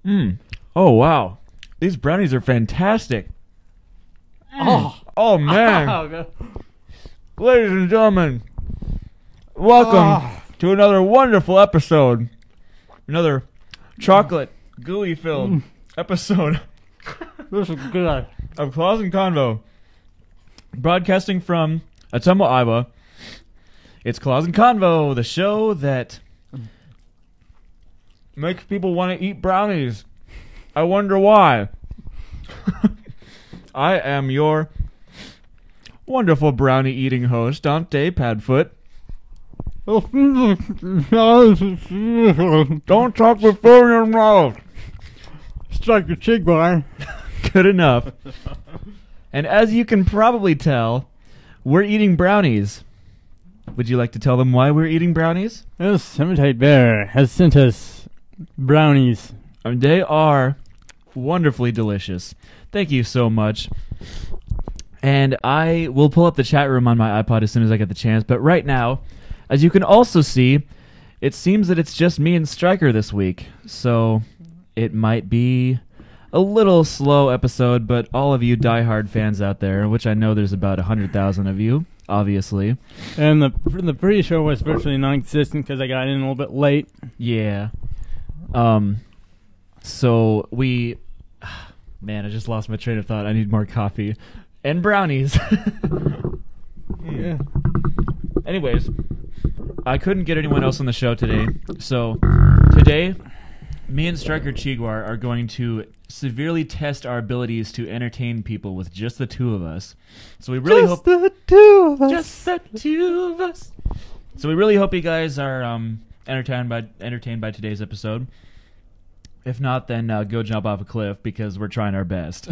Oh, wow. These brownies are fantastic. Oh man. Ladies and gentlemen, welcome to another wonderful episode. Another chocolate, gooey-filled episode This is good. of Claus and Convo. Broadcasting from Ottumwa, Iowa. It's Claus and Convo, the show that makes people want to eat brownies. I wonder why. I am your wonderful brownie-eating host, Dante Padfoot. Don't talk with food in your mouth. Strike your cheek, boy. Good enough. And as you can probably tell, we're eating brownies. Would you like to tell them why we're eating brownies? This Hematite Bear has sent us brownies. And they are wonderfully delicious. Thank you so much. And I will pull up the chat room on my iPod as soon as I get the chance. But right now, as you can also see, it seems that it's just me and Stryker this week. So it might be a little slow episode, but all of you diehard fans out there, which I know there's about 100,000 of you, obviously. And the pre-show was virtually non-existent because I got in a little bit late. Yeah. So we... Man, I just lost my train of thought. I need more coffee. And brownies. Yeah. Anyways, I couldn't get anyone else on the show today. So today, me and Stryker Chiguar are going to severely test our abilities to entertain people with just the two of us. So we really hope... Just the two of us. Just the two of us. So we really hope you guys are entertained by today's episode. If not, then go jump off a cliff because we're trying our best.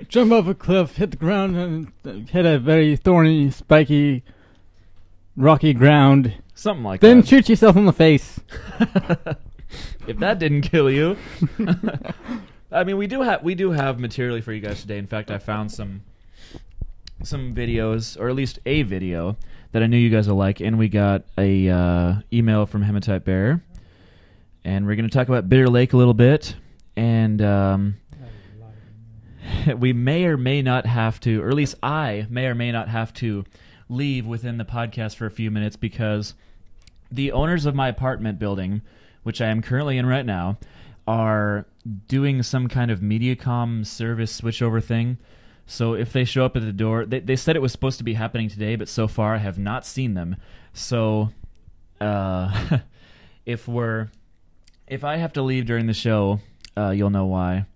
Jump off a cliff, hit the ground, and hit a very thorny, spiky, rocky ground. Something like Then that. shoot yourself in the face. If that didn't kill you. I mean, we do have material for you guys today. In fact, I found some videos, or at least a video that I knew you guys will like, and we got a email from Hematite Bear. And we're going to talk about Bitter Lake a little bit, and we may or may not have to, or at least I may or may not have to leave within the podcast for a few minutes because the owners of my apartment building, which I am currently in right now, are doing some kind of Mediacom service switchover thing. So if they show up at the door, they said it was supposed to be happening today, but so far I have not seen them. So if I have to leave during the show, you'll know why.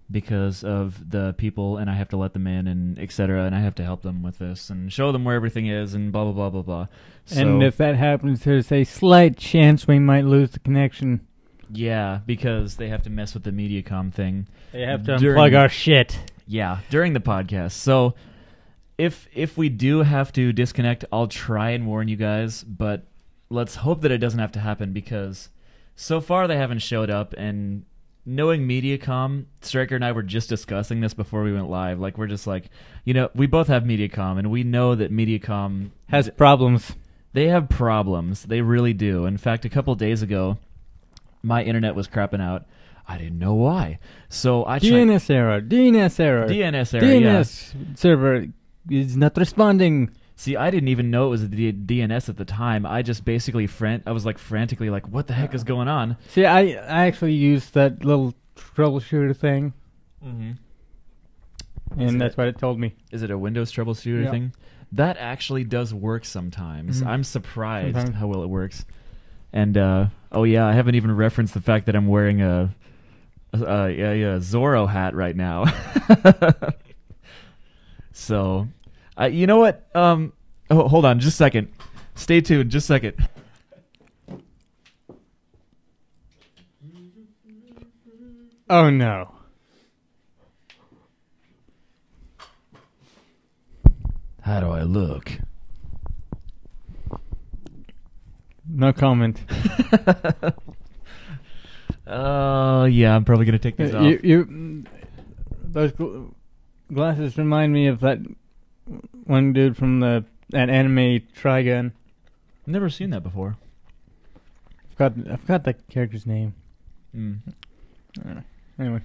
Because of the people, and I have to let them in, and etc., and I have to help them with this, and show them where everything is, and blah, blah, blah, blah, blah. So, And if that happens, there's a slight chance we might lose the connection. yeah, because they have to mess with the Mediacom thing. They have to During- unplug our shit. Yeah, during the podcast. So if we do have to disconnect, I'll try and warn you guys, but let's hope that it doesn't have to happen, because so far they haven't showed up, and knowing Mediacom, Stryker and I were just discussing this before we went live. Like, we're just like, we both have Mediacom, and we know that Mediacom Has problems. They have problems. They really do. In fact, a couple days ago, my internet was crapping out. I didn't know why. So I tried... DNS error. DNS error. DNS error, yeah. DNS server is not responding. See, I didn't even know it was the DNS at the time. I just basically I was like frantically like, what the heck is going on? See, I actually used that little troubleshooter thing, Mm-hmm. and that's what it told me. Is it a Windows troubleshooter Yeah. thing? That actually does work sometimes. Mhm. I'm surprised Sometimes. how well it works. And oh yeah, I haven't even referenced the fact that I'm wearing a Zorro hat right now. So, you know what? Hold on, just a second. Stay tuned, just a second. Oh no. How do I look? No comment. Oh, yeah, I'm probably going to take these off. Those glasses remind me of that one dude from that anime Trigun. Never seen that before. I forgot the character's name. Mm. Anyway,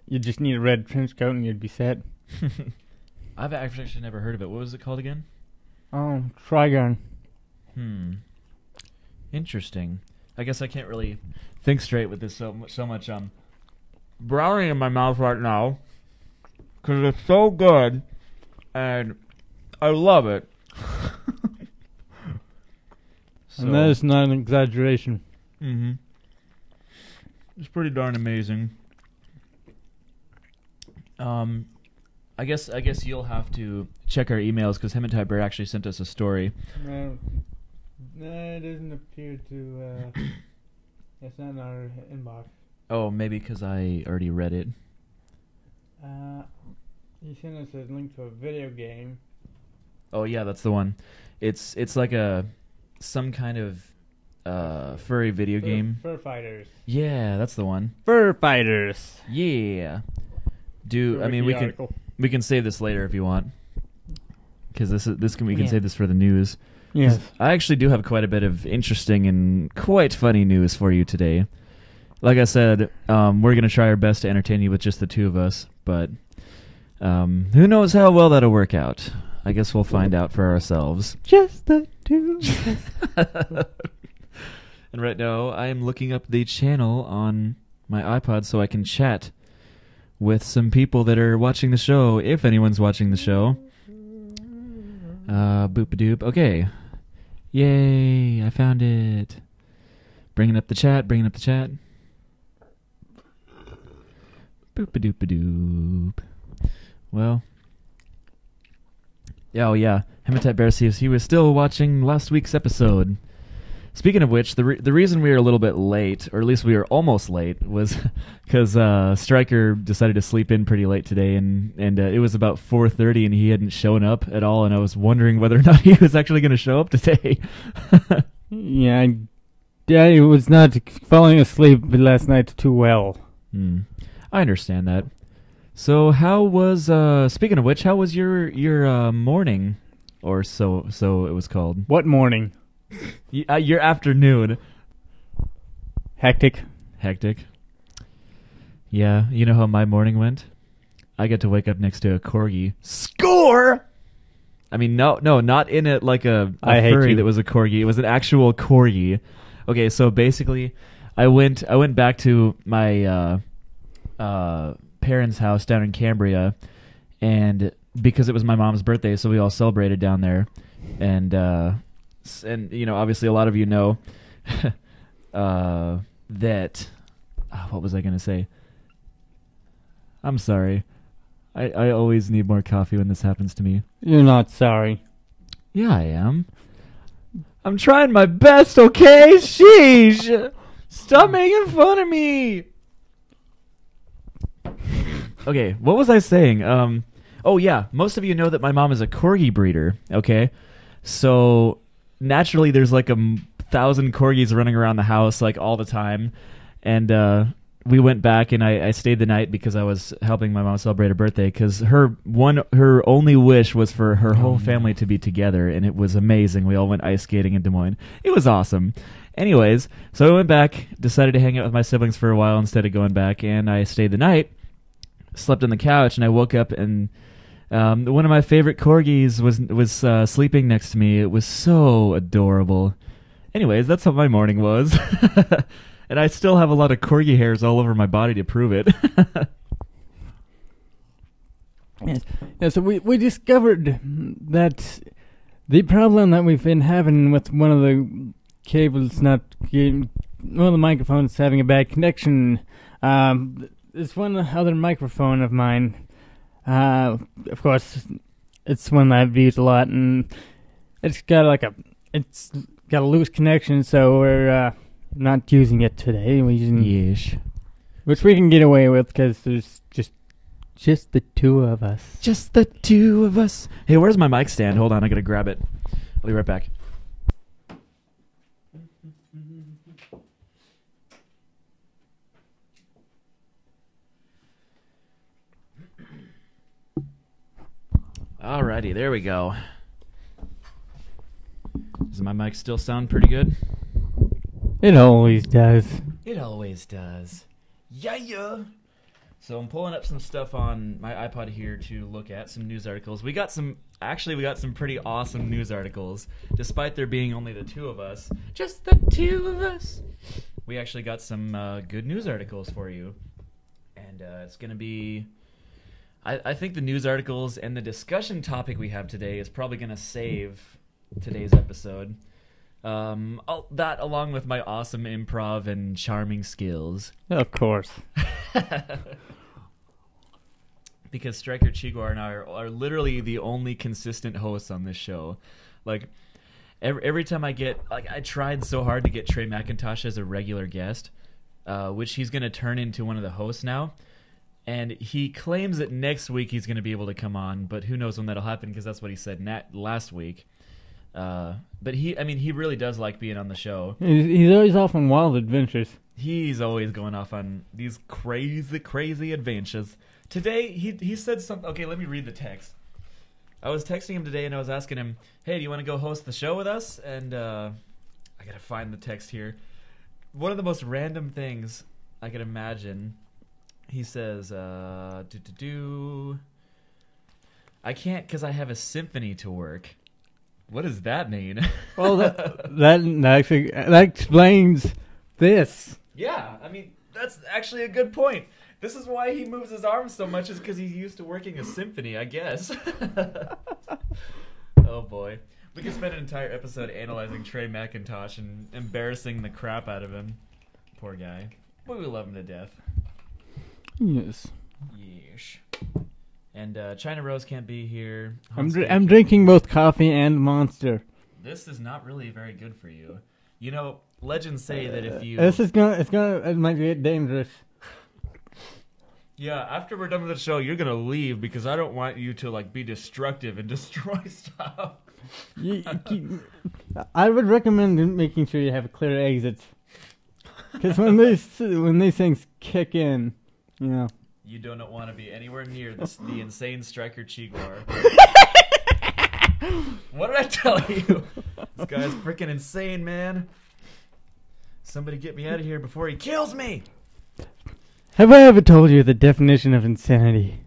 you just need a red trench coat and you'd be set. I've actually never heard of it. What was it called again? Oh, Trigon. Interesting. I guess I can't really think straight with this so much brownie in my mouth right now because it's so good and I love it. And that is not an exaggeration. Mm-hmm. It's pretty darn amazing. I guess you'll have to check our emails because Hematite Bear actually sent us a story. No, it doesn't appear to. It's not in our inbox. Oh, maybe because I already read it. He sent us a link to a video game. Oh yeah, that's the one. It's like some kind of furry video game. Fur Fighters. Yeah, that's the one. Fur Fighters. Yeah. I mean we can save this later if you want, because we can save this for the news. Yes. I actually do have quite a bit of interesting and quite funny news for you today. Like I said, we're going to try our best to entertain you with just the two of us, but who knows how well that'll work out. I guess we'll find out for ourselves. Just the two of us. And right now, I am looking up the channel on my iPod so I can chat with some people that are watching the show, if anyone's watching the show. Boop-a-doop. Okay. Yay, I found it. Bringing up the chat. Boop-a-doop-a-doop. Well. Oh, yeah. Hematite Bear says he was still watching last week's episode. Speaking of which, the reason we were a little bit late, or at least we were almost late, was because Stryker decided to sleep in pretty late today, and it was about 4:30, and he hadn't shown up at all, and I was wondering whether or not he was actually going to show up today. Yeah, I was not falling asleep last night too well. I understand that. So how was, speaking of which, how was your morning, or so it was called? What morning? Your afternoon. Hectic. Yeah, you know how my morning went? I get to wake up next to a corgi. Score! I mean, no, not in it like a furry that was a corgi. It was an actual corgi. Okay, so basically, I went back to my parents' house down in Cambria, and because it was my mom's birthday, so we all celebrated down there, and you know, obviously a lot of you know that what was I going to say? I'm sorry. I always need more coffee when this happens to me. You're not sorry. Yeah, I am. I'm trying my best, okay? Sheesh! Stop making fun of me! Okay, what was I saying? Oh yeah, most of you know that my mom is a corgi breeder, okay? So naturally there's like 1,000 corgis running around the house like all the time, and we went back and I stayed the night because I was helping my mom celebrate her birthday, because her only wish was for her whole family to be together, and it was amazing. We all went ice skating in Des Moines. It was awesome. Anyways, so I went back, decided to hang out with my siblings for a while instead of going back, and I stayed the night, slept on the couch, and I woke up and one of my favorite corgis was sleeping next to me. It was so adorable. Anyways, that's how my morning was. And I still have a lot of corgi hairs all over my body to prove it. Yes. Yeah, so we discovered that the problem that we've been having with one of the cables one of the microphones having a bad connection. It's one other microphone of mine. Of course, it's one that I've used a lot, and it's got a loose connection, so we're not using it today. We're using which we can get away with because there's just the two of us. Just the two of us. Hey, where's my mic stand? Hold on, I gotta grab it. I'll be right back. Alrighty, there we go. Does my mic still sound pretty good? It always does. It always does. Yeah. So I'm pulling up some stuff on my iPod here to look at some news articles. We got some pretty awesome news articles, despite there being only the two of us. Just the two of us. We actually got some good news articles for you, and it's gonna be. I think the news articles and the discussion topic we have today is probably gonna save today's episode. That along with my awesome improv and charming skills. Of course. Because Striker Chiguar and I are literally the only consistent hosts on this show. Like, every time I tried so hard to get Trey McIntosh as a regular guest, which he's going to turn into one of the hosts now. And he claims that next week he's going to be able to come on, but who knows when that'll happen, because that's what he said last week. But he really does like being on the show. He's always off on wild adventures. He's always going off on these crazy adventures. Today, he said something. Okay, let me read the text. I was texting him today, and I was asking him, hey, do you want to go host the show with us? And I got to find the text here. One of the most random things I could imagine. He says, I can't because I have a symphony to work. What does that mean? Well, that explains this. Yeah, I mean, that's actually a good point. This is why he moves his arms so much, is because he's used to working a symphony, I guess. Oh, boy. We could spend an entire episode analyzing Trey McIntosh and embarrassing the crap out of him. Poor guy. But we love him to death. Yes. Yeesh. And China Rose can't be here. I'm drinking both coffee and Monster. This is not really very good for you. You know, legends say that if you... It might get dangerous. Yeah, after we're done with the show, you're going to leave because I don't want you to be destructive and destroy stuff. I would recommend making sure you have a clear exit. Because when these things kick in, you know... You do not want to be anywhere near the insane Striker Chiguar. What did I tell you? This guy's freaking insane, man. Somebody get me out of here before he kills me. Have I ever told you the definition of insanity?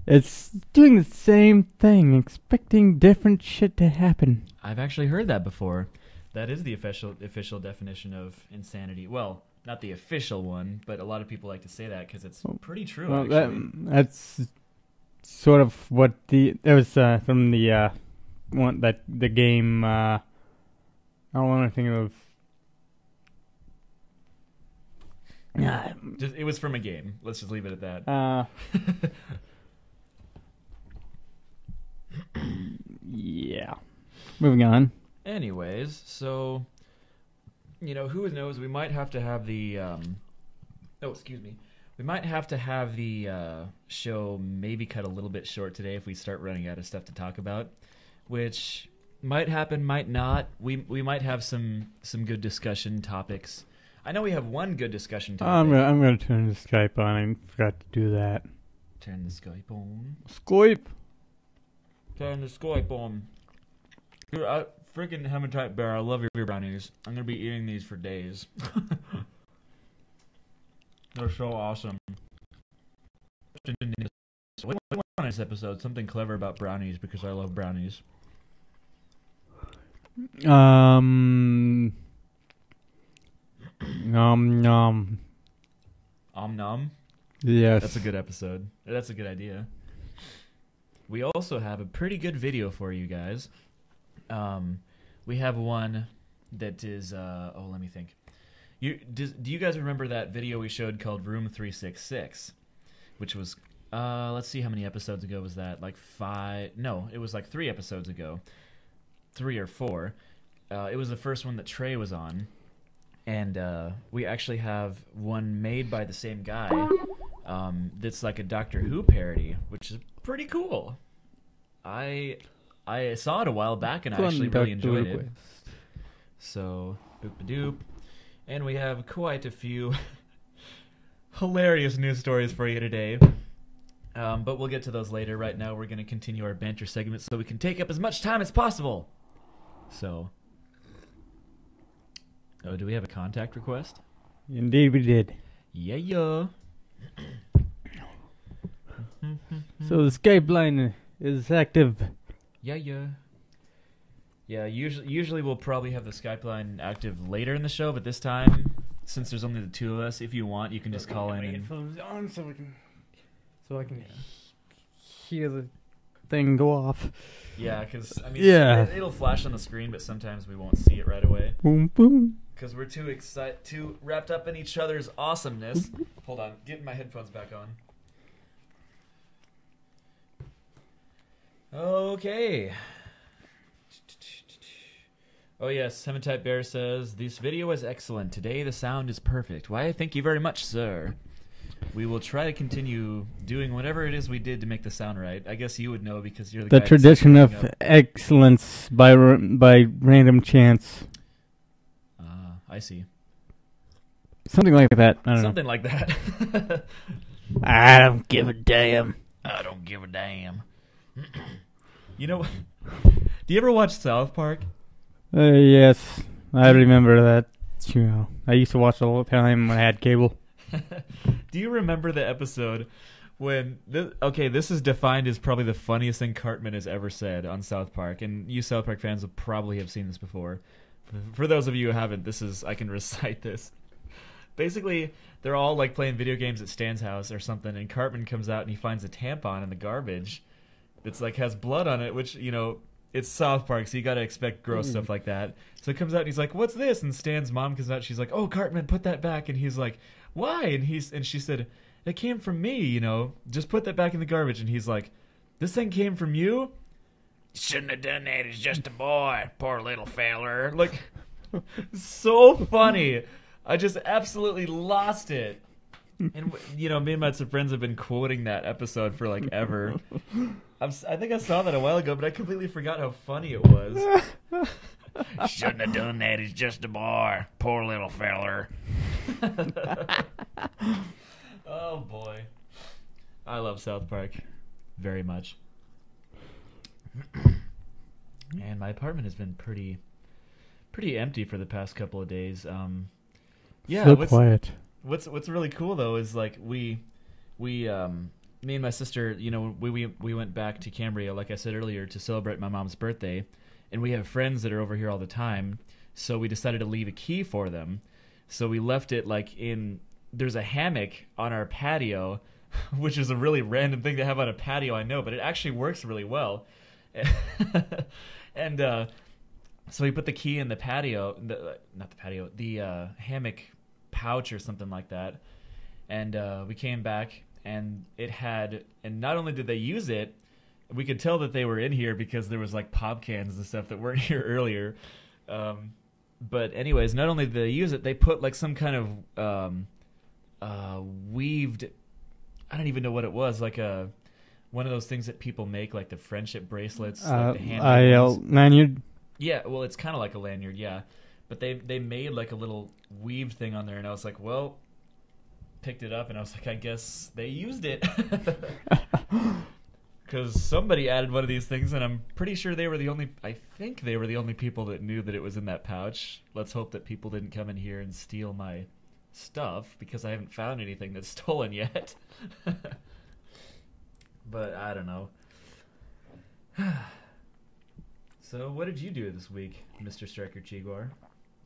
It's doing the same thing, expecting different shit to happen. I've actually heard that before. That is the official definition of insanity. Well, not the official one, but a lot of people like to say that because it's pretty true. Well, actually, that's sort of what it was from the the game. I don't want to think of. It was from a game. Let's just leave it at that. Yeah. Moving on. Anyways, so, who knows? We might have to have the. We might have to have the show maybe cut a little bit short today if we start running out of stuff to talk about, which might happen, might not. We might have some good discussion topics. I know we have one good discussion topic. I'm gonna turn the Skype on. I forgot to do that. Turn the Skype on. Skype. Turn the Skype on. Dude, freaking Hematite Bear, I love your brownies. I'm gonna be eating these for days. They're so awesome. What do you want in this episode? Something clever about brownies because I love brownies. Omnom. Omnom? Yes. That's a good episode. That's a good idea. We also have a pretty good video for you guys. We have one that is... let me think. Do you guys remember that video we showed called Room 366? Which was... let's see how many episodes ago was that. Like 5... No, it was like 3 episodes ago. 3 or 4. It was the first one that Trey was on. And we actually have one made by the same guy that's like a Doctor Who parody, which is pretty cool. I saw it a while back, and I actually really enjoyed it. So, boop-a-doop. And we have quite a few hilarious news stories for you today. But we'll get to those later. Right now, we're going to continue our banter segment so we can take up as much time as possible. So... Oh, do we have a contact request? Indeed, we did. Yeah. So the Skype line is active. Yeah. Yeah, usually we'll probably have the Skype line active later in the show, but this time, since there's only the two of us, if you want, you can just call in. Headphones on so I can hear the thing go off. Yeah, because Yeah. it'll flash on the screen, but sometimes we won't see it right away Boom, boom. because we're too wrapped up in each other's awesomeness. Hold on, getting my headphones back on. Okay. Oh yes, Heaven Type Bear says, this video is excellent. Today the sound is perfect. Why, thank you very much, sir. We will try to continue doing whatever it is we did to make the sound right. I guess you would know because you're the guy that's tradition of setting up. excellence by random chance. I see. Something like that. I don't know. Something like that. I don't give a damn. I don't give a damn. You know, do you ever watch South Park? Yes, I remember that. You know, I used to watch it all the time when I had cable. Do you remember the episode when this is defined as probably the funniest thing Cartman has ever said on South Park, and you South Park fans will probably have seen this before. For those of you who haven't, I can recite this. Basically, they're all like playing video games at Stan's house or something, and Cartman comes out and he finds a tampon in the garbage that's like has blood on it, which, you know, it's South Park, so you gotta expect gross stuff like that. So he comes out and he's like, "What's this?" And Stan's mom comes out, she's like, "Oh, Cartman, put that back." And he's like, "Why?" And she said, "It came from me, you know. Just put that back in the garbage." And he's like, "This thing came from you? Shouldn't have done that. He's just a boy. Poor little feller." Like, so funny. I just absolutely lost it. And, you know, me and my friends have been quoting that episode for, like, ever. I think I saw that a while ago, but I completely forgot how funny it was. Shouldn't have done that. He's just a boy. Poor little feller. Oh, boy. I love South Park very much. And my apartment has been pretty empty for the past couple of days. Yeah, so quiet. What's really cool though is like we me and my sister, you know, we went back to Cambria, like I said earlier, to celebrate my mom's birthday, and we have friends that are over here all the time, so we decided to leave a key for them. So we left it like there's a hammock on our patio, which is a really random thing to have on a patio, I know, but it actually works really well. And so we put the key in the patio, the hammock pouch or something like that, and we came back, and and not only did they use it, we could tell that they were in here because there was like pop cans and stuff that weren't here earlier. But anyways, not only did they use it, they put like some kind of weaved, I don't even know what it was, like one of those things that people make, like the friendship bracelets, like the hand lanyard. Yeah, well, it's kind of like a lanyard, yeah. But they made like a little weaved thing on there, and I was like, well, picked it up, and I was like, I guess they used it. Because somebody added one of these things, and I'm pretty sure I think they were the only people that knew that it was in that pouch. Let's hope that people didn't come in here and steal my stuff, because I haven't found anything that's stolen yet. But I don't know. So what did you do this week, Mr. Striker Chigwar?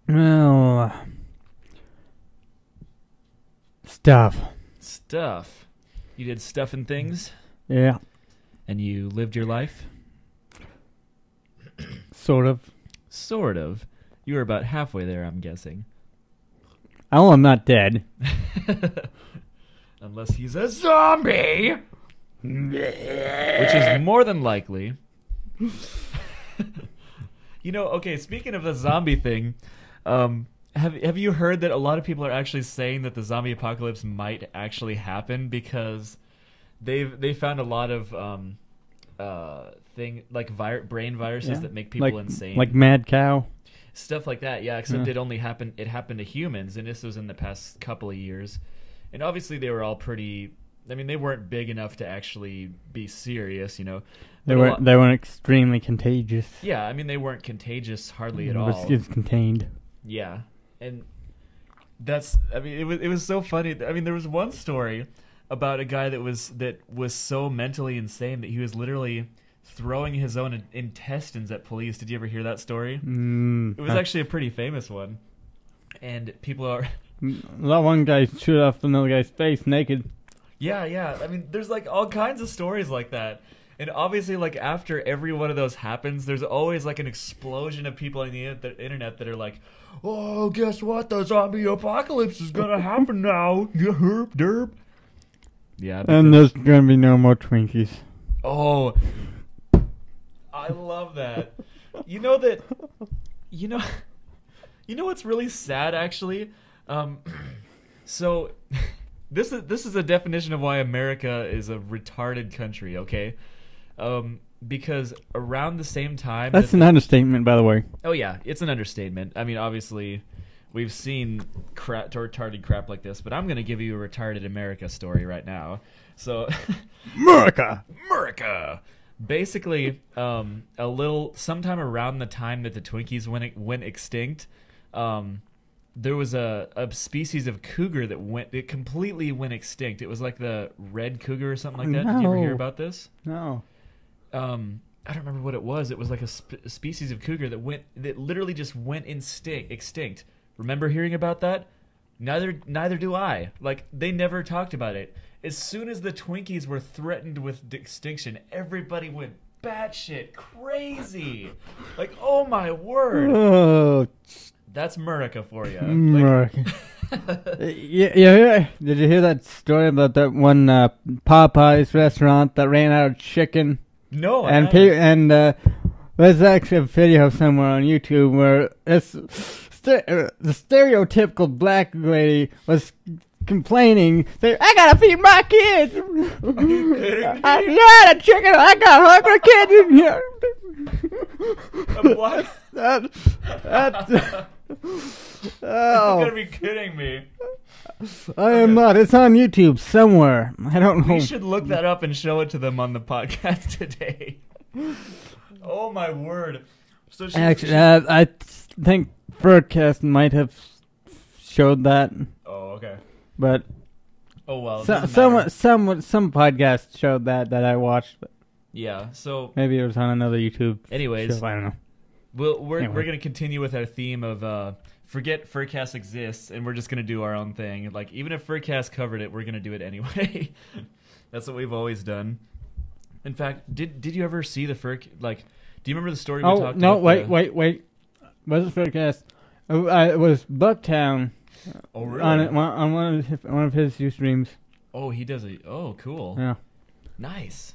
Well, stuff. You did stuff and things? Yeah. And you lived your life? Sort of. Sort of. You were about halfway there, I'm guessing. Oh, I'm not dead. Unless he's a zombie! Which is more than likely. You know, okay, speaking of the zombie thing, have you heard that a lot of people are actually saying that the zombie apocalypse might actually happen because they found a lot of brain viruses that make people insane, like mad cow, stuff like that. Yeah, except it happened to humans, and this was in the past couple of years, and obviously they were all pretty. I mean, they weren't big enough to actually be serious, you know. They weren't extremely contagious. Yeah, I mean, they weren't contagious hardly at all. It's contained. Yeah, and I mean, it was so funny. I mean, there was one story about a guy that was so mentally insane that he was literally throwing his own intestines at police. Did you ever hear that story? It was actually a pretty famous one. And people are... That one guy shoot off another guy's face naked. Yeah. I mean, there's like all kinds of stories like that. And obviously, like, after every one of those happens, there's always like an explosion of people on the internet that are like, oh, guess what? The zombie apocalypse is gonna happen now. Herp derp. Yeah. And there's gonna be no more Twinkies. Oh, I love that. You know what's really sad, actually? So this is a definition of why America is a retarded country, okay? Because around the same time... That's an understatement, by the way. Oh, yeah, it's an understatement. I mean, obviously, we've seen retarded crap like this, but I'm going to give you a retarded America story right now. So... America! Basically, sometime around the time that the Twinkies went extinct, there was a species of cougar that completely went extinct. It was like the red cougar or something like that. No. Did you ever hear about this? No. I don't remember what it was. It was like a species of cougar that literally just went extinct. Remember hearing about that? Neither do I. Like, they never talked about it. As soon as the Twinkies were threatened with extinction, everybody went batshit crazy. Like, oh my word. Oh, that's America for you. America. Yeah. Did you hear that story about that one Popeyes restaurant that ran out of chicken? No. And there's actually a video somewhere on YouTube where the stereotypical black lady was complaining, saying, "I gotta feed my kids. I got a chicken. I got hungry kids in here." What? Oh. You're gonna be kidding me. I am not. It's on YouTube somewhere. I don't know. We should look that up and show it to them on the podcast today. Oh my word! So Actually, I think Broadcast might have showed that. Oh, okay. But oh well. Some podcast showed that I watched. But yeah. So maybe it was on another YouTube. Anyways, show, I don't know. We're gonna continue with our theme of forget Furcast exists, and we're just gonna do our own thing. Like, even if Furcast covered it, we're gonna do it anyway. That's what we've always done. In fact, did you ever see the Like, do you remember the story we talked about? No, wait. Was it Furcast? It was Bucktown. Oh, really? On one of his streams. Oh, he does it. Oh, cool. Yeah. Nice.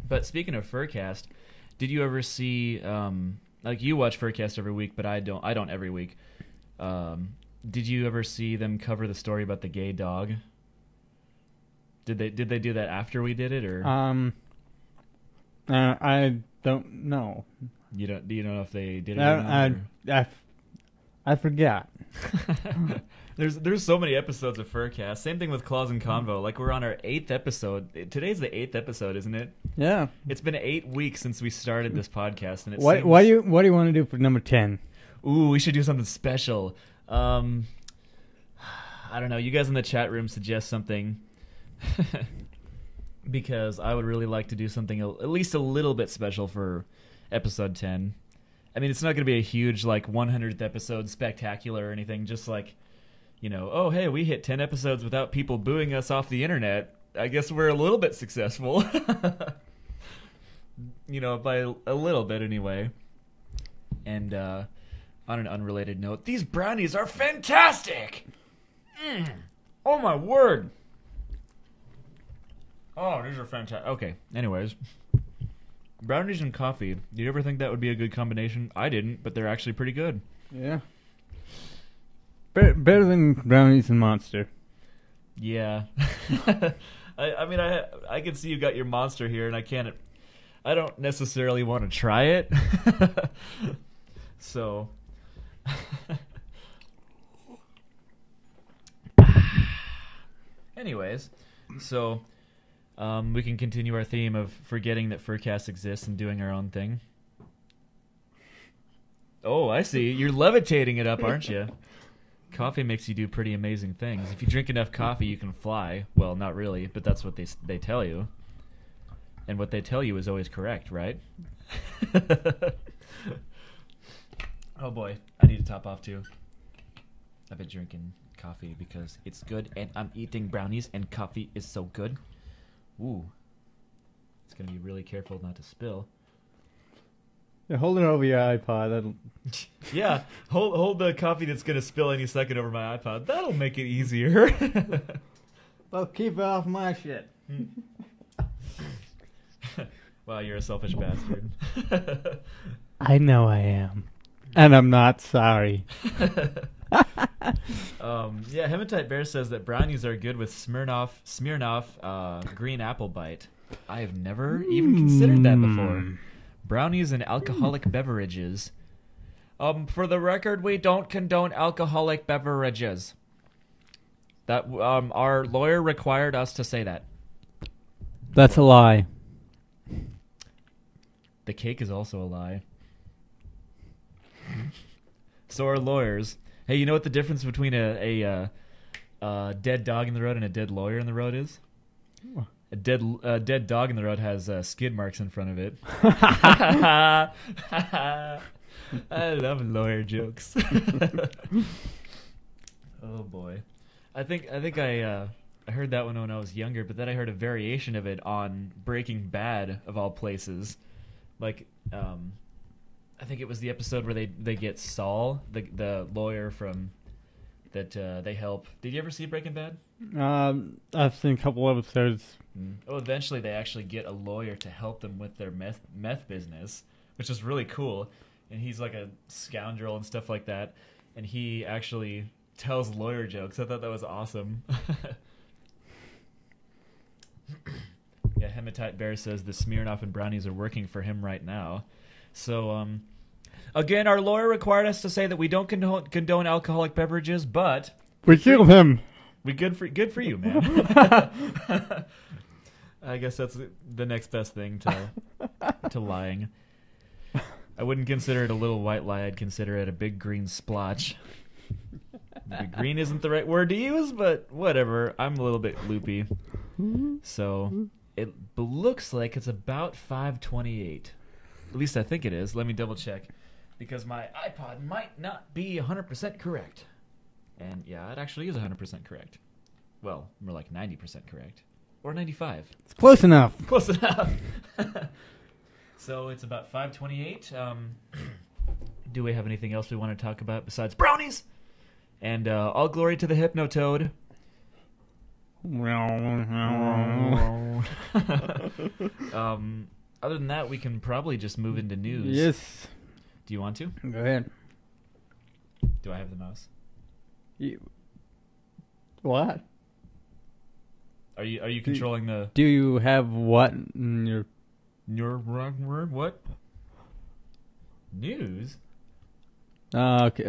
But speaking of Furcast, did you ever see like, you watch Furcast every week, but I don't every week. Did you ever see them cover the story about the gay dog? Did they do that after we did it, or I don't know. Do you know if they did it or not? I forgot. There's so many episodes of Furcast. Same thing with Claws and Convo. Like, we're on our 8th episode. Today's the 8th episode, isn't it? Yeah. It's been 8 weeks since we started this podcast, and what do you want to do for number 10? Ooh, we should do something special. I don't know. You guys in the chat room suggest something. Because I would really like to do something at least a little bit special for episode 10. I mean, it's not going to be a huge, like, 100th episode spectacular or anything. Just like, oh, hey, we hit 10 episodes without people booing us off the internet. I guess we're a little bit successful. By a little bit anyway. And on an unrelated note, these brownies are fantastic! Oh, my word! Oh, these are fantastic. Okay, anyways. Brownies and coffee. Did you ever think that would be a good combination? I didn't, but they're actually pretty good. Yeah. Better than brownies and Monster. Yeah. I mean, I can see you got your Monster here, and I don't necessarily want to try it. So. Anyways, so. We can continue our theme of forgetting that Furcast exists and doing our own thing. Oh, I see. You're levitating it up, aren't you? Coffee makes you do pretty amazing things. If you drink enough coffee, you can fly. Well, not really, but that's what they tell you. And what they tell you is always correct, right? Oh boy, I need to top off too. I've been drinking coffee because it's good, and I'm eating brownies, and coffee is so good. Ooh. It's going to be really careful not to spill. Yeah, hold it over your iPod. That'll... Yeah, hold the coffee that's going to spill any second over my iPod. That'll make it easier. Well, keep it off my shit. Wow, you're a selfish bastard. I know I am. And I'm not sorry. Yeah, Hematite Bear says that brownies are good with Smirnoff green apple bite. I have never even considered that before. Brownies and alcoholic beverages. For the record, we don't condone alcoholic beverages. That our lawyer required us to say that. That's a lie. The cake is also a lie. So are lawyers. Hey, you know what the difference between a dead dog in the road and a dead lawyer in the road is? A dead dog in the road has skid marks in front of it. I love lawyer jokes. Oh boy, I think I heard that one when I was younger, but then I heard a variation of it on Breaking Bad of all places. Like, I think it was the episode where they get Saul, the lawyer from that they help. Did you ever see Breaking Bad? I've seen a couple episodes. Oh, eventually they actually get a lawyer to help them with their meth business, which is really cool. And he's like a scoundrel and stuff like that. And he actually tells lawyer jokes. I thought that was awesome. Yeah, Hematite Bear says the Smirnoff and brownies are working for him right now. So, again, our lawyer required us to say that we don't condone alcoholic beverages, but We killed him. we good for you, man. I guess that's the next best thing to lying. I wouldn't consider it a little white lie. I'd consider it a big green splotch. Maybe green isn't the right word to use, but whatever. I'm a little bit loopy. So it looks like it's about 5:28. At least I think it is. Let me double check. Because my iPod might not be 100% correct. And yeah, it actually is 100% correct. Well, more like 90% correct. Or 95. It's close enough. Close enough. So it's about 5:28. Do we have anything else we want to talk about besides brownies? And all glory to the Hypnotoad. Other than that, we can probably just move into news. Yes. Do you want to? Go ahead. Do I have the mouse? What? Are you controlling the... Do you have what in your... Your word? What? News? Okay.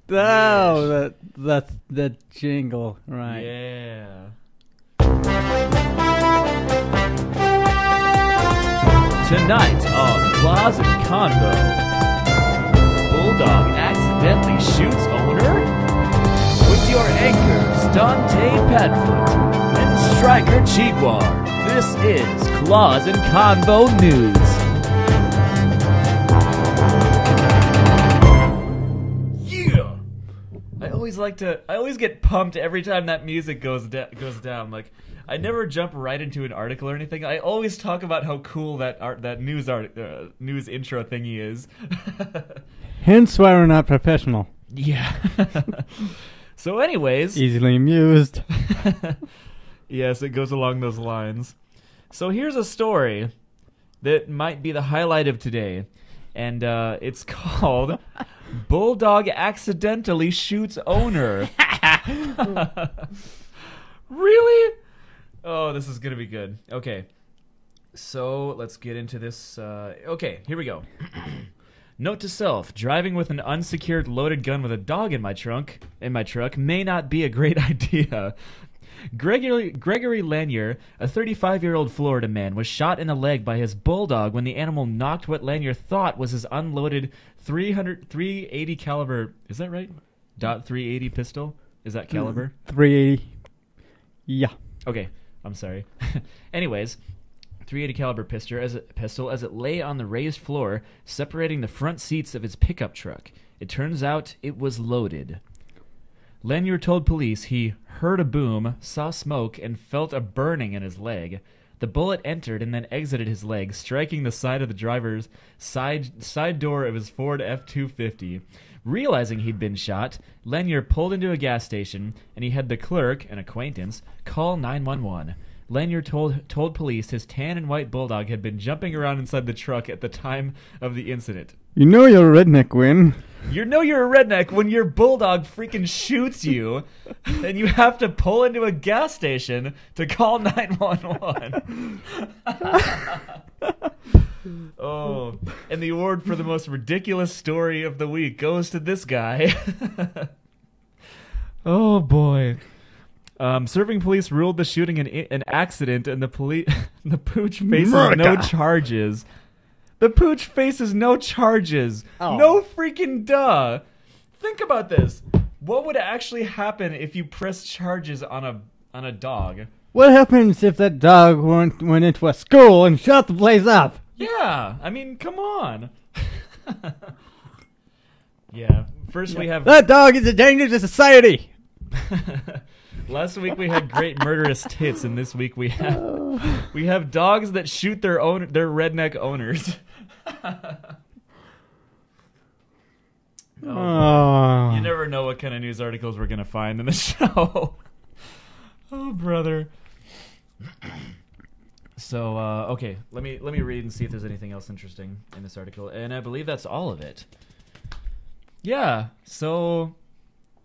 That's the jingle, right? Yeah. Tonight on Claus and Convo, Bulldog accidentally shoots owner? With your anchors Dante Padfoot and Striker Chiguar, this is Claus and Convo News. Yeah! I always get pumped every time that music goes down. Like, I never jump right into an article or anything. I always talk about how cool that news intro thingy is. Hence why we're not professional. Yeah. So anyways. Easily amused. Yes, it goes along those lines. So here's a story that might be the highlight of today. And it's called Bulldog Accidentally Shoots Owner. Really? Oh, this is going to be good. Okay. So let's get into this. Okay, here we go. Note to self, driving with an unsecured loaded gun with a dog in my truck may not be a great idea. Gregory Lanier, a 35-year-old Florida man, was shot in the leg by his bulldog when the animal knocked what Lanier thought was his unloaded 380 caliber. Is that right? .380 pistol. Is that caliber? 380. Yeah. Okay, I'm sorry. Anyways, 380 caliber pistol as it lay on the raised floor, separating the front seats of his pickup truck. It turns out it was loaded. Lanier told police he heard a boom, saw smoke, and felt a burning in his leg. The bullet entered and then exited his leg, striking the side of the driver's side door of his Ford F-250. Realizing he'd been shot, Lanier pulled into a gas station, and he had the clerk, an acquaintance, call 911. Lanier told police his tan and white bulldog had been jumping around inside the truck at the time of the incident. You know you're a redneck when... You know you're a redneck when your bulldog freaking shoots you, and you have to pull into a gas station to call 911. Oh, and the award for the most ridiculous story of the week goes to this guy. Oh, boy. Serving police ruled the shooting an accident, and the pooch faces no charges. The pooch faces no charges. Oh. No freaking duh. Think about this. What would actually happen if you pressed charges on a dog? What happens if that dog went into a school and shut the place up? Yeah, I mean, come on. Yeah, first we have... That dog is a danger to society. Last week we had great murderous tits, and this week we have dogs that shoot their redneck owners. Oh, you never know what kind of news articles we're gonna find in the show. Oh, brother. So okay, let me read and see if there's anything else interesting in this article, and I believe that's all of it. Yeah. So.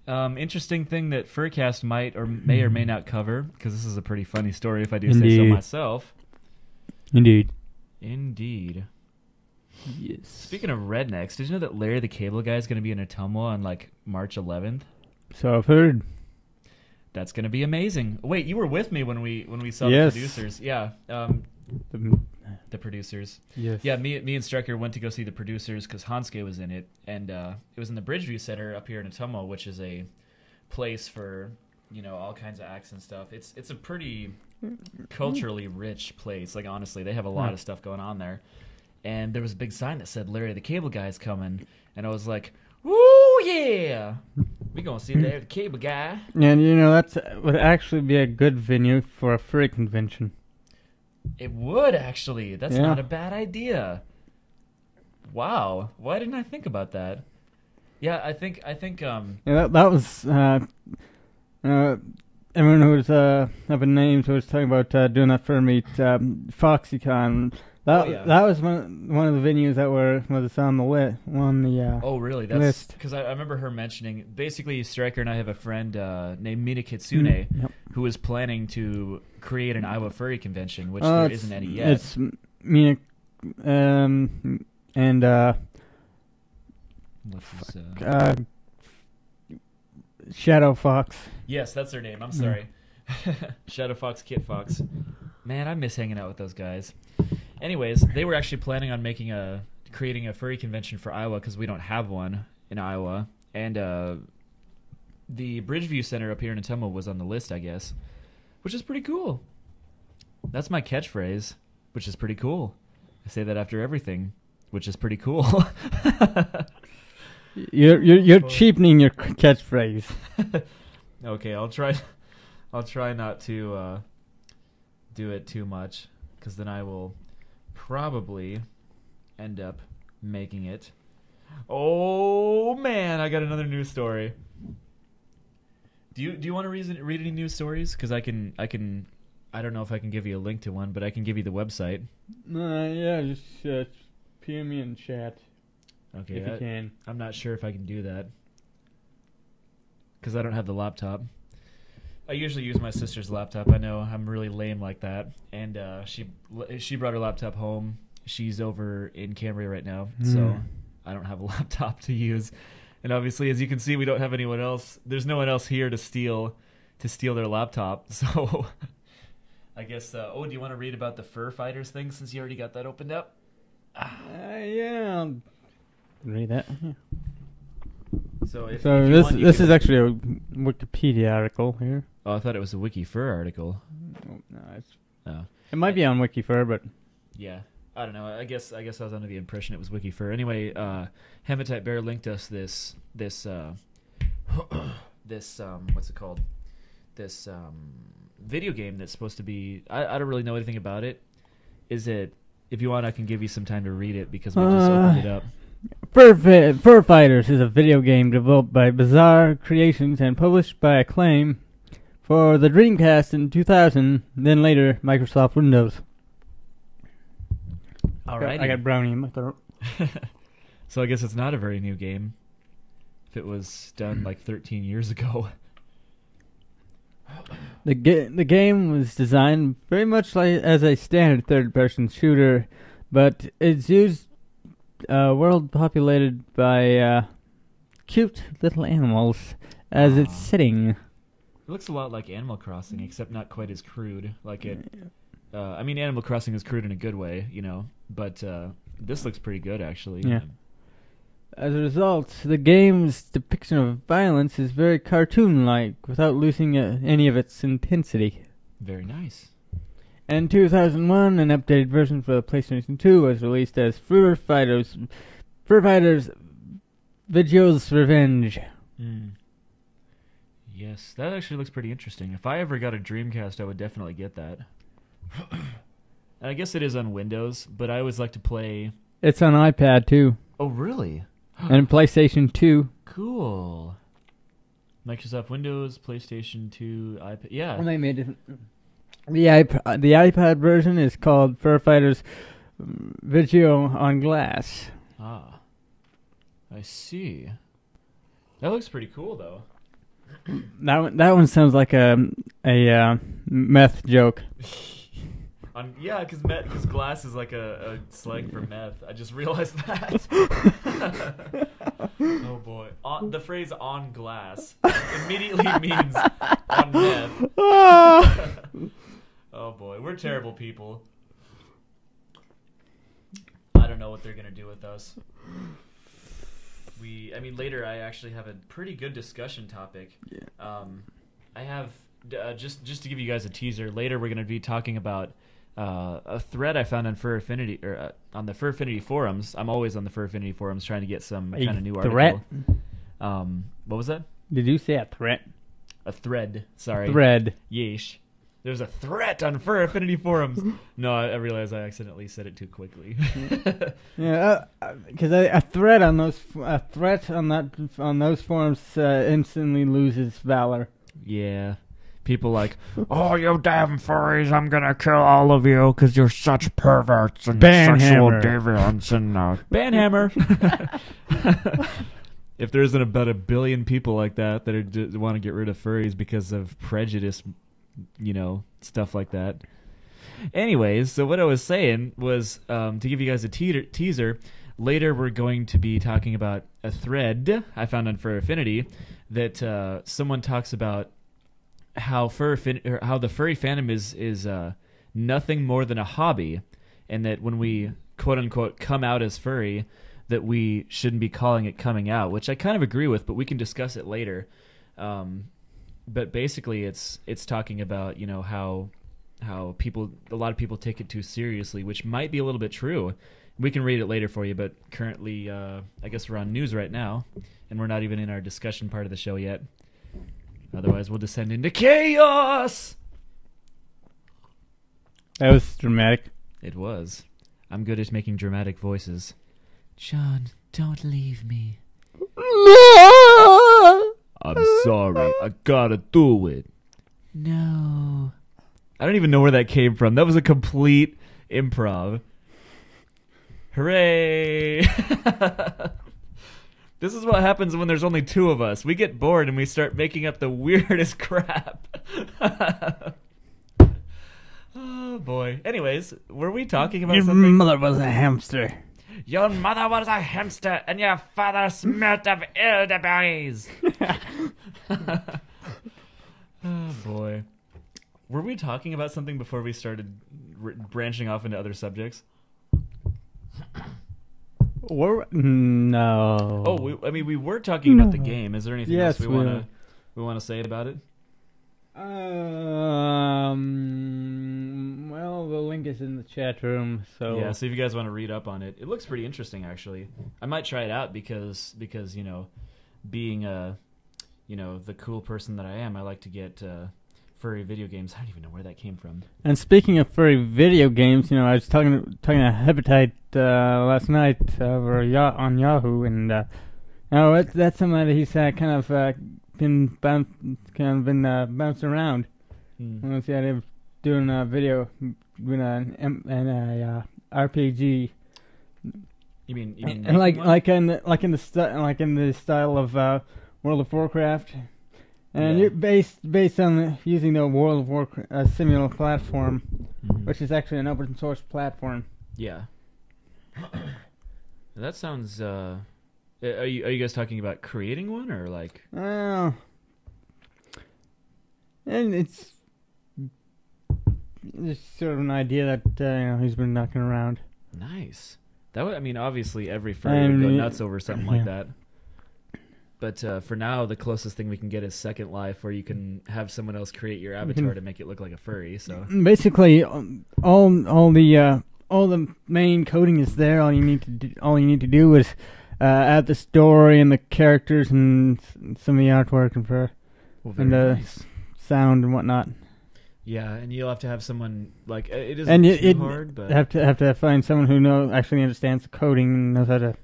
Interesting thing that Furcast might or may not cover, because this is a pretty funny story if I do say so myself. Indeed. Yes. Speaking of rednecks, did you know that Larry the Cable Guy is going to be in Ottumwa on like March 11th? So I've heard. That's going to be amazing. Wait, you were with me when we saw the producers. Yeah. The producers. Yes. Yeah, me and Stryker went to go see the producers because Hanske was in it, and it was in the Bridgeview Center up here in Ottumwa, which is a place for, all kinds of acts and stuff. It's a pretty culturally rich place. Like, honestly, they have a lot of stuff going on there. And there was a big sign that said Larry the Cable Guy's coming, and I was like, "Woo, yeah! We gonna see Larry the Cable Guy." And that would actually be a good venue for a furry convention. It would, actually. That's not a bad idea. Wow. Why didn't I think about that? Yeah, I think that was everyone who was having names who was talking about doing that for meet FoxyCon. That was one of the venues that was on the list. Oh, really? That's because I remember her mentioning. Basically, Stryker and I have a friend named Mina Kitsune who is planning to create an Iowa furry convention, which there isn't any yet. It's Mina and Shadow Fox. Yes, that's her name. I'm sorry. Shadow Fox, Kit Fox. Man, I miss hanging out with those guys. Anyways, they were actually planning on creating a furry convention for Iowa because we don't have one in Iowa, and the Bridgeview Center up here in Ottumwa was on the list, I guess, which is pretty cool. That's my catchphrase, which is pretty cool. I say that after everything, which is pretty cool. You're cheapening your catchphrase. Okay, I'll try not to do it too much, because then I will probably end up making it. Oh man, I got another news story. Do you want to read any news stories? Because I don't know if I can give you a link to one, but I can give you the website. Yeah, just PM me in chat. Okay, if you can. I'm not sure if I can do that because I don't have the laptop. I usually use my sister's laptop. I know I'm really lame like that, and she brought her laptop home. She's over in Cambria right now, so I don't have a laptop to use. And obviously, as you can see, we don't have anyone else. There's no one else here to steal to steal their laptop. So I guess. Do you want to read about the fur fighters thing since you already got that opened up? Yeah. I'll read that. Yeah. So if this want, this is actually a Wikipedia article here. Oh, I thought it was a WikiFur article. No, Oh. it might be on WikiFur, but Yeah, I don't know. I guess I was under the impression it was WikiFur. Anyway, Hematite Bear linked us this this what's it called? This video game that's supposed to be. I don't really know anything about it. Is it? If you want, I can give you some time to read it because we just opened it up. Fur Fighters is a video game developed by Bizarre Creations and published by Acclaim for the Dreamcast in 2000, then later Microsoft Windows. Alrighty. I got brownie in my throat. So I guess it's not a very new game. If it was done like 13 years ago. The game was designed very much like as a standard third-person shooter, but it's used world populated by cute little animals as its setting. It looks a lot like Animal Crossing, except not quite as crude. Like it. I mean, Animal Crossing is crude in a good way, you know. But this looks pretty good, actually. Yeah. As a result, the game's depiction of violence is very cartoon-like, without losing any of its intensity. Very nice. In 2001, an updated version for the PlayStation 2 was released as Fur Fighters Vigil's Revenge. Yes, that actually looks pretty interesting. If I ever got a Dreamcast, I would definitely get that. And I guess it is on Windows, but I always like to play... It's on iPad, too. Oh, really? And PlayStation 2. Cool. Microsoft Windows, PlayStation 2, iPad... Yeah. And they made it... The iPad version is called Fur Fighters Vigil on Glass. Ah. I see. That looks pretty cool, though. That one sounds like a meth joke. Yeah, because glass is like a slang for meth. I just realized that. Oh boy, the phrase "on glass" immediately means on meth. Oh boy, we're terrible people. I don't know what they're gonna do with us. Later I actually have a pretty good discussion topic. Yeah. I have just to give you guys a teaser. Later we're gonna be talking about a thread I found on Fur Affinity or on the Fur Affinity forums. I'm always on the Fur Affinity forums trying to get some kind of new article. What was that? Did you say a threat? A thread. Sorry. Thread. Yeesh. There's a threat on Fur Affinity forums. No, I realized I accidentally said it too quickly. Yeah, because a threat on those forums instantly loses valor. Yeah. People like, oh, you damn furries, I'm gonna kill all of you because you're such perverts and sexual deviants and Banhammer. If there isn't about 1 billion people like that want to get rid of furries because of prejudice, stuff like that. Anyways, so what I was saying was to give you guys a teaser. Later, we're going to be talking about a thread I found on Fur Affinity that someone talks about how the furry fandom is nothing more than a hobby, and that when we quote unquote come out as furry, that we shouldn't be calling it coming out, which I kind of agree with, but we can discuss it later. But basically, it's talking about how a lot of people take it too seriously, which might be a little bit true. We can read it later for you, but currently, I guess we're on news right now, and we're not even in our discussion part of the show yet. Otherwise, we'll descend into chaos! That was dramatic. It was. I'm good at making dramatic voices. John, don't leave me. I'm sorry. I gotta do it. No. I don't even know where that came from. That was a complete improv. Hooray! This is what happens when there's only 2 of us. We get bored and we start making up the weirdest crap. Oh, boy. Anyways, were we talking about something? Your mother was a hamster. Your mother was a hamster and your father smelt of elderberries. Oh, boy. Were we talking about something before we started branching off into other subjects? No. Oh, we were talking about the game. Is there anything else we want to say about it? Well, the link is in the chat room, so yeah. So if you guys want to read up on it, it looks pretty interesting, actually. I might try it out because being the cool person that I am, I like to get furry video games. I don't even know where that came from. And speaking of furry video games, I was talking to Hepatite last night on Yahoo, and that's something that he's been bouncing around. What's the idea of doing a video, doing an RPG? You mean and like in the style of World of Warcraft, and you're based on using the World of Warcraft similar platform, which is actually an open source platform. Yeah. That sounds. Are you guys talking about creating one or like? And it's just sort of an idea that he's been knocking around. Nice. That would, obviously every furry would go nuts over something like that. But for now, the closest thing we can get is Second Life, where you can have someone else create your avatar to make it look like a furry. So basically, all the main coding is there. All you need to do is add the story and the characters and some of the artwork and nice. Sound and whatnot. Yeah, and you'll have to have someone like it isn't too hard, but have to find someone who actually understands the coding and knows how to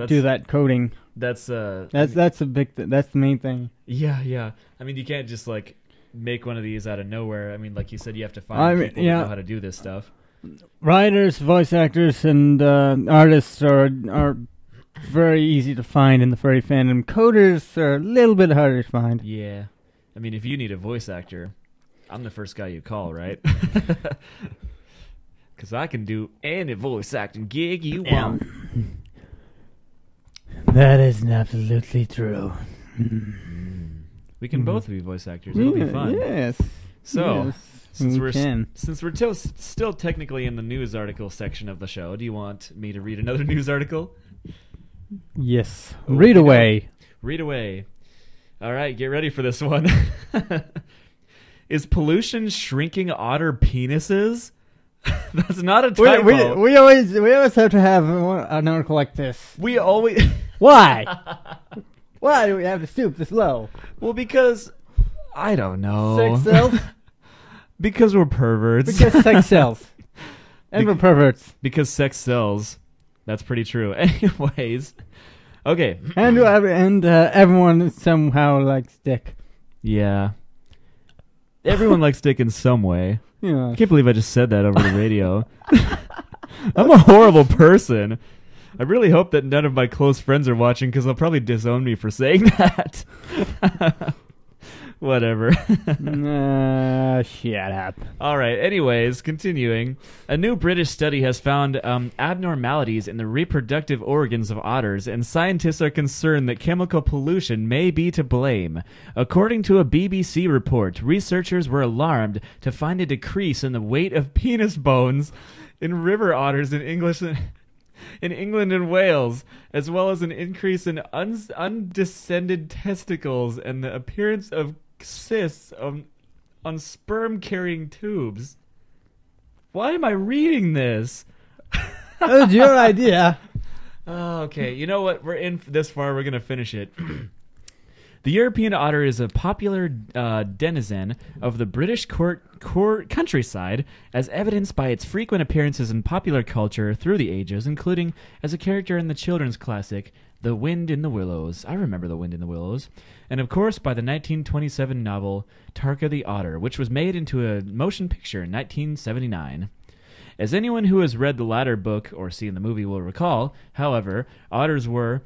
do that coding. That's that's the main thing. Yeah. You can't just like make one of these out of nowhere. Like you said, you have to find people who know how to do this stuff. Writers, voice actors, and artists are very easy to find in the furry fandom. Coders are a little bit harder to find. Yeah. If you need a voice actor, I'm the first guy you call, right? Because I can do any voice acting gig you want. That is absolutely true. We can both be voice actors. It'll be fun. Yes. So, since we're still technically in the news article section of the show, do you want me to read another news article? Yes. Read away. Read away. All right, get ready for this one. Is pollution shrinking otter penises? That's not a typo. We always have to have an article like this. We always. Why? Why do we have to stoop this low? Well, because I don't know. Sex sells. Because we're perverts. Because sex sells. And we're perverts. Because sex sells. That's pretty true. Anyways. Okay. And everyone somehow likes dick. Yeah. Everyone likes dick in some way. Yeah. I can't believe I just said that over the radio. I'm a horrible person. I really hope that none of my close friends are watching because they'll probably disown me for saying that. Whatever. Shut up. All right. Anyways, continuing. A new British study has found abnormalities in the reproductive organs of otters, and scientists are concerned that chemical pollution may be to blame. According to a BBC report, researchers were alarmed to find a decrease in the weight of penis bones in river otters in England and Wales, as well as an increase in undescended testicles and the appearance of cysts on sperm-carrying tubes. Why am I reading this? That was your idea. Oh, okay, you know what? We're in this far. We're going to finish it. The European otter is a popular denizen of the British countryside, as evidenced by its frequent appearances in popular culture through the ages, including as a character in the children's classic, The Wind in the Willows. I remember The Wind in the Willows. And of course by the 1927 novel Tarka the Otter, which was made into a motion picture in 1979. As anyone who has read the latter book or seen the movie will recall, however, otters were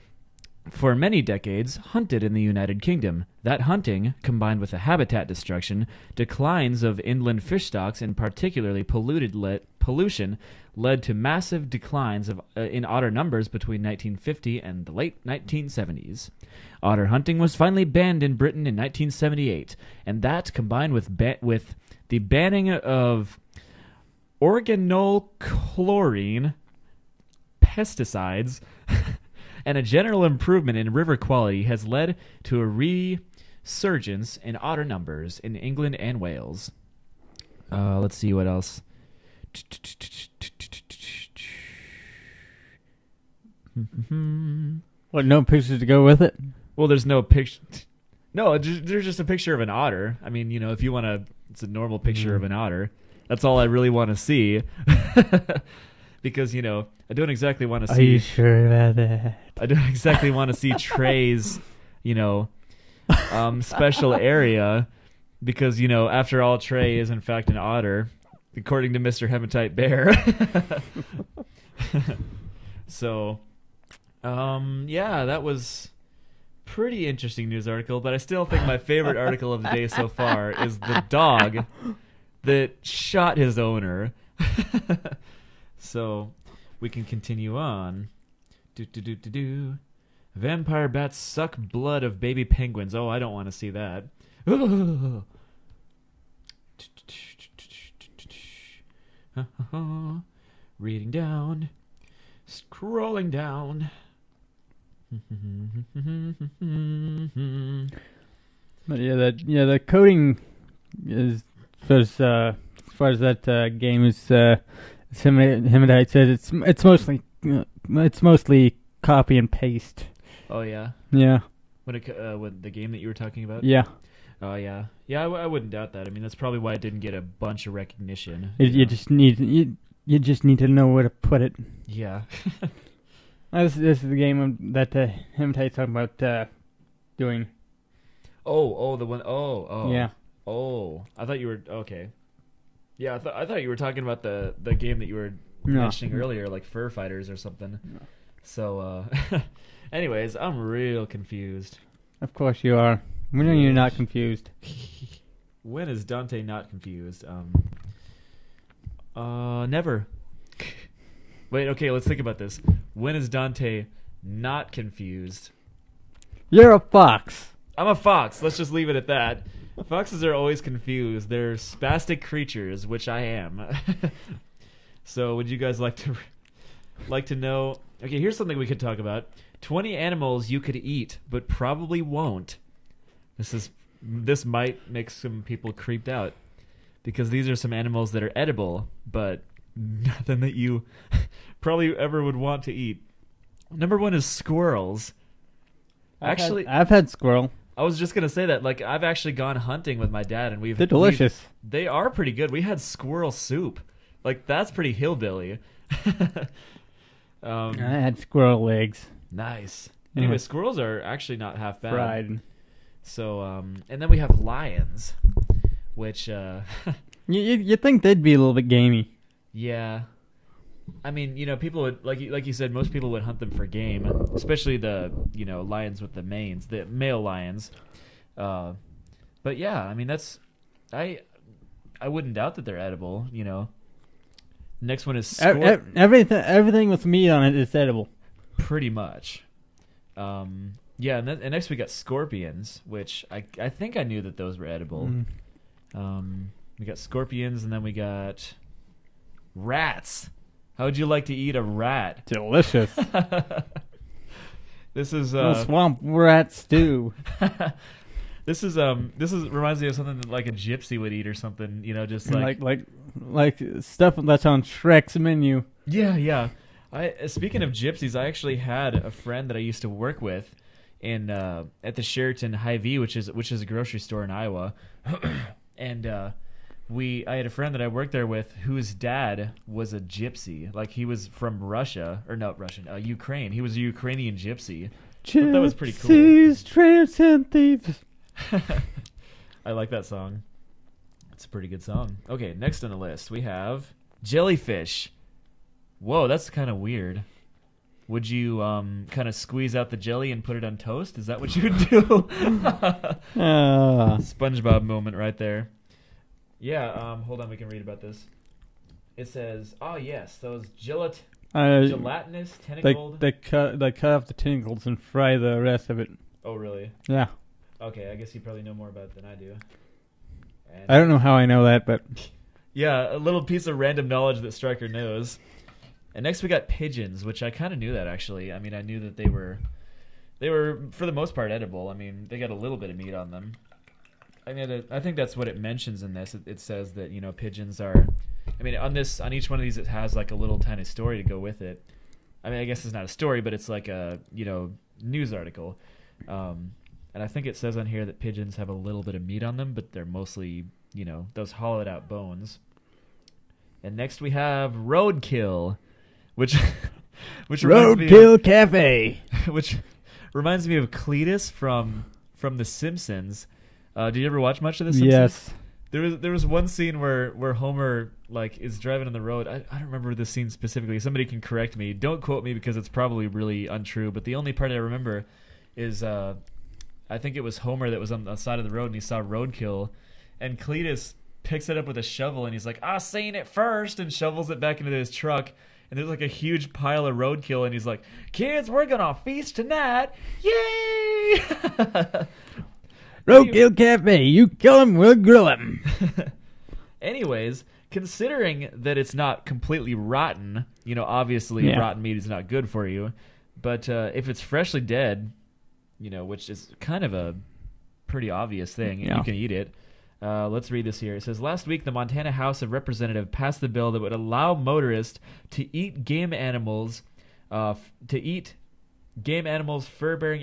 for many decades, hunted in the United Kingdom. That hunting, combined with the habitat destruction, declines of inland fish stocks, and particularly pollution, led to massive declines in otter numbers between 1950 and the late 1970s. Otter hunting was finally banned in Britain in 1978, and that, combined with the banning of organochlorine pesticides and a general improvement in river quality, has led to a resurgence in otter numbers in England and Wales. Let's see what else. What, no pictures to go with it? Well, there's no picture. No, there's just a picture of an otter. I mean, if you want to, it's a normal picture of an otter. That's all I really want to see. Because, I don't exactly want to see... Are you sure about that? I don't exactly want to see Trey's, special area. Because, after all, Trey is in fact an otter, according to Mr. Hematite Bear. So, that was pretty interesting news article. But I still think my favorite article of the day so far is the dog that shot his owner. So, we can continue on. Vampire bats suck blood of baby penguins. Oh, I don't want to see that. Reading down. Scrolling down. But the coding is as far as that game is. Hematite says it's mostly copy and paste. Oh yeah. Yeah. What the game that you were talking about? Yeah. Oh yeah. Yeah, I wouldn't doubt that. I mean, that's probably why it didn't get a bunch of recognition. You just need to know where to put it. Yeah. This is the game that Hematite's talking about doing. Oh, the one. Oh. Yeah. Oh, I thought you were okay. Yeah, I thought you were talking about the game that you were mentioning earlier, like Fur Fighters or something. No. So, anyways, I'm real confused. Of course you are. When are you not confused? When is Dante not confused? Never. Wait, okay, let's think about this. When is Dante not confused? You're a fox. I'm a fox. Let's just leave it at that. Foxes are always confused. They're spastic creatures, which I am. So, would you guys like to know? Okay, here's something we could talk about. 20 animals you could eat, but probably won't. This might make some people creeped out, because these are some animals that are edible, but nothing that you probably ever would want to eat. Number 1 is squirrels. I've had squirrel. I was just gonna say that. Like, I've actually gone hunting with my dad, and they're delicious. They are pretty good. We had squirrel soup. Like, that's pretty hillbilly. I had squirrel legs. Nice. Anyway, squirrels are actually not half bad. Fried. So, and then we have lions, which you think they'd be a little bit gamey. Yeah. I mean, people would, like you said, most people would hunt them for game, especially the, lions with the manes, the male lions. But yeah, I mean, I wouldn't doubt that they're edible, Next one is everything with meat on it is edible. Pretty much. Yeah, and next we got scorpions, which I think I knew that those were edible. We got scorpions, and then we got rats. How would you like to eat a rat? Delicious. This is swamp rat stew. This reminds me of something that like a gypsy would eat or something. Just like stuff that's on Shrek's menu. Yeah. Speaking of gypsies, I actually had a friend that I used to work with in at the Sheraton Hy-Vee, which is a grocery store in Iowa, and I had a friend that I worked there with whose dad was a gypsy. Like, he was from Russia, or not Russian, Ukraine. He was a Ukrainian gypsy. Gypsies, that was pretty cool. Tramps, and thieves. I like that song. It's a pretty good song. Okay, next on the list we have jellyfish. Whoa, that's kind of weird. would you kind of squeeze out the jelly and put it on toast? Is that what you would do? SpongeBob moment right there. Yeah, hold on, we can read about this. It says, oh yes, those gelatinous tentacled... They cut off the tentacles and fry the rest of it. Oh, really? Yeah. Okay, I guess you probably know more about it than I do. And I don't know how I know that, but... Yeah, a little piece of random knowledge that Stryker knows. And next we got pigeons, which I kind of knew that, actually. I mean, I knew that they were, for the most part, edible. I mean, they got a little bit of meat on them. I think that's what it mentions in this. It says that, you know, pigeons are... I mean, on each one of these, it has like a little tiny story to go with it. I mean, I guess it's not a story, but it's like a, you know, news article. And I think it says on here that pigeons have a little bit of meat on them, but they're mostly, you know, those hollowed out bones. And next we have roadkill, which Roadkill Cafe, which reminds me of Cletus from The Simpsons. Did you ever watch much of The Simpsons? Yes. There was one scene where Homer like is driving on the road. I don't remember the scene specifically. Somebody can correct me. Don't quote me because it's probably really untrue. But the only part I remember is I think it was Homer that was on the side of the road and he saw roadkill, and Cletus picks it up with a shovel and he's like, "I seen it first," and shovels it back into his truck. And there's like a huge pile of roadkill, and he's like, "Kids, we're gonna feast tonight! Yay!" Roadkill Cafe, you kill him, we'll grill him. Anyways, considering that it's not completely rotten, you know, obviously rotten meat is not good for you, but if it's freshly dead, you know, which is kind of a pretty obvious thing, you can eat it. Let's read this here. It says, last week, the Montana House of Representatives passed the bill that would allow motorists to eat game animals, fur-bearing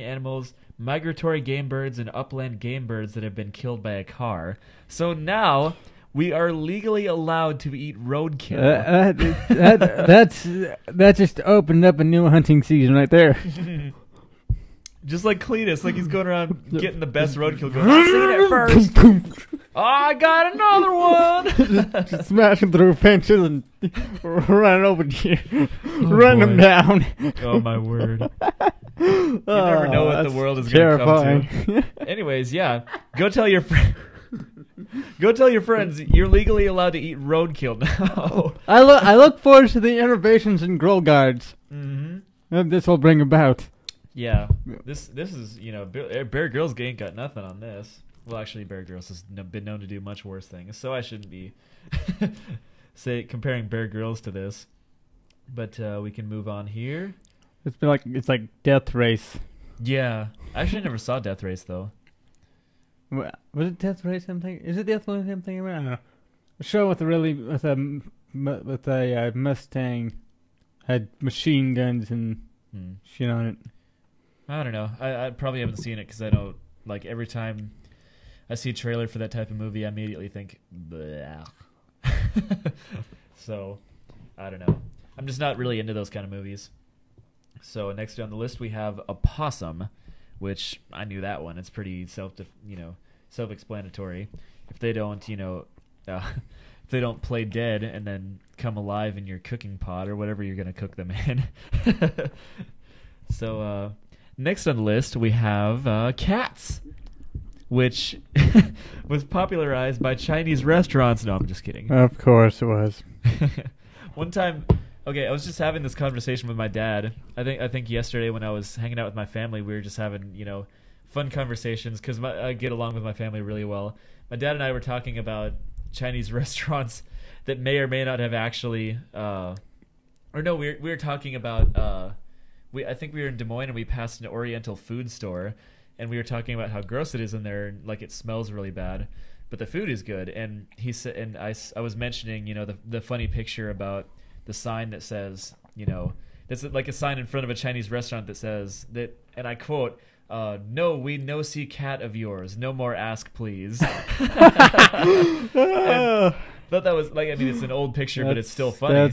animals, migratory game birds, and upland game birds that have been killed by a car. So now we are legally allowed to eat roadkill. That just opened up a new hunting season right there. Just like Cletus, like he's going around getting the best roadkill going. I seen it first. Oh, I got another one. just smashing through fences and running over here, running them down. Oh my word! You never know what the world is going to come to. Anyways, yeah, go tell your friends. You're legally allowed to eat roadkill now. I look forward to the innovations in Grill Guards. Mm-hmm. This will bring about. Yeah, this is, you know, Bear Grylls ain't got nothing on this. Well, actually, Bear Grylls has been known to do much worse things, so I shouldn't be comparing Bear Grylls to this. But we can move on here. It's like Death Race. Yeah, I actually never saw Death Race though. Was it Death Race? Is it Death Race? I don't know. A show with a Mustang had machine guns and shit on it. I don't know. I probably haven't seen it because I know, like, every time I see a trailer for that type of movie, I immediately think, bleh. So, I don't know. I'm just not really into those kind of movies. So, next on the list, we have Opossum, which I knew that one. It's pretty self-explanatory. If they don't, if they don't play dead and then come alive in your cooking pot or whatever you're going to cook them in. So, next on the list, we have Cats, which was popularized by Chinese restaurants. No, I'm just kidding. Of course it was. One time, I was just having this conversation with my dad. I think yesterday when I was hanging out with my family, we were just having, fun conversations because I get along with my family really well. My dad and I were talking about Chinese restaurants that may or may not have actually, we were talking about, I think we were in Des Moines and we passed an Oriental food store and we were talking about how gross it is in there and like it smells really bad, but the food is good. And he said, and I was mentioning, the funny picture about the sign that says, it's like a sign in front of a Chinese restaurant that says that, and I quote, "No, we no see cat of yours. No more ask, please." Thought that was it's an old picture, but it's still funny.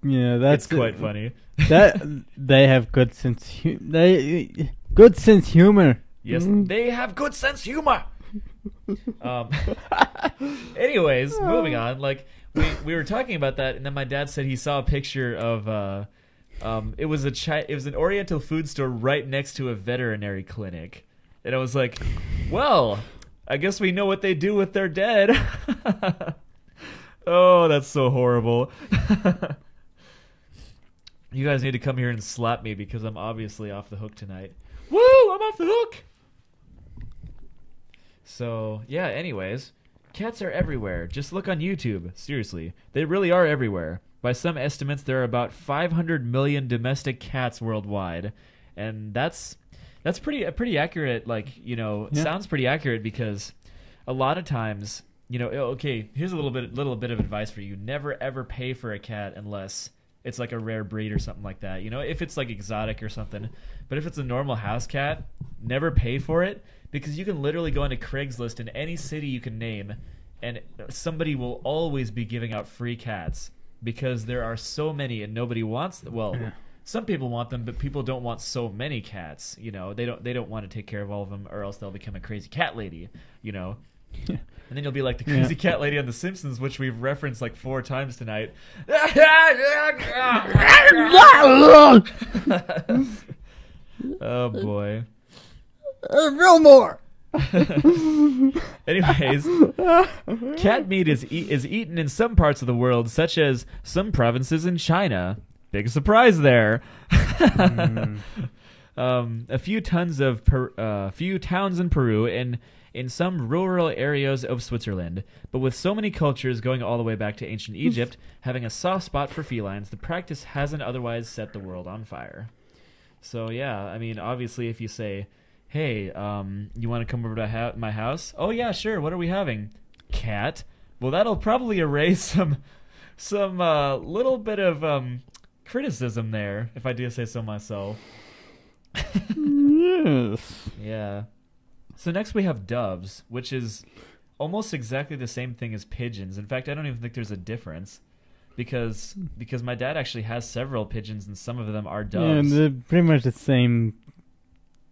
It's quite funny. That they have good sense. Good sense humor. Yes, they have good sense humor. Anyways, moving on. Like we were talking about that, and then my dad said he saw a picture of It was an Oriental food store right next to a veterinary clinic, and I was like, well, I guess we know what they do with their dead. Oh, that's so horrible. You guys need to come here and slap me because I'm obviously off the hook tonight. Woo! I'm off the hook! So, yeah, anyways, cats are everywhere. Just look on YouTube. Seriously. They really are everywhere. By some estimates, there are about 500 million domestic cats worldwide. And that's pretty accurate, sounds pretty accurate because a lot of times, okay, here's a little bit of advice for you. Never ever pay for a cat unless it's like a rare breed or something like that. If it's like exotic or something. But if it's a normal house cat, never pay for it because you can literally go into Craigslist in any city you can name and somebody will always be giving out free cats because there are so many and nobody wants them. Well, some people want them, but people don't want so many cats. They don't want to take care of all of them or else they'll become a crazy cat lady, And then you'll be like the crazy cat lady on The Simpsons, which we've referenced like 4 times tonight. Oh, boy. Real more. Anyways, cat meat is eaten in some parts of the world, such as some provinces in China. Big surprise there. A few towns in Peru and in some rural areas of Switzerland. But with so many cultures going all the way back to ancient Egypt, having a soft spot for felines, the practice hasn't otherwise set the world on fire. So yeah, I mean, obviously, if you say, "Hey, you want to come over to my house?" "Oh yeah, sure. What are we having?" "Cat." Well, that'll probably erase some little bit of criticism there, if I do say so myself. Yes. Yeah. So next we have doves, which is almost exactly the same thing as pigeons. In fact, I don't even think there's a difference. Because my dad actually has several pigeons and some of them are doves. Yeah, they're pretty much the same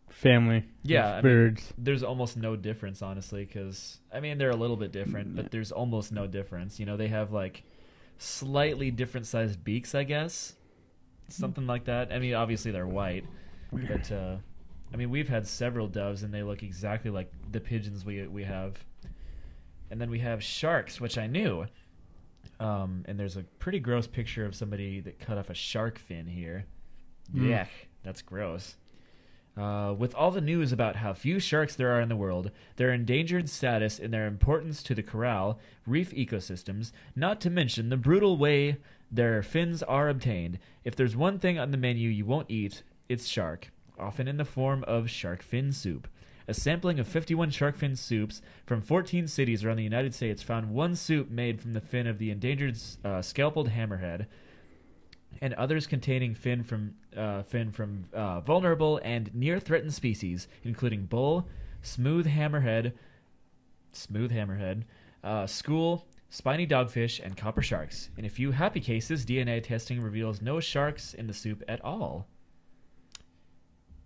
family. Yeah, birds. There's almost no difference, honestly, because they're a little bit different, but there's almost no difference. They have like slightly different sized beaks, I guess, something like that. Obviously they're white, but we've had several doves and they look exactly like the pigeons we have. And then we have sharks, which I knew. And there's a pretty gross picture of somebody that cut off a shark fin here. Yuck, that's gross. With all the news about how few sharks there are in the world, their endangered status and their importance to the coral, reef ecosystems, not to mention the brutal way their fins are obtained, if there's one thing on the menu you won't eat, it's shark, often in the form of shark fin soup. A sampling of 51 shark fin soups from 14 cities around the United States found one soup made from the fin of the endangered scalpeled hammerhead, and others containing fin from vulnerable and near-threatened species, including bull, smooth hammerhead, school, spiny dogfish, and copper sharks. In a few happy cases, DNA testing reveals no sharks in the soup at all.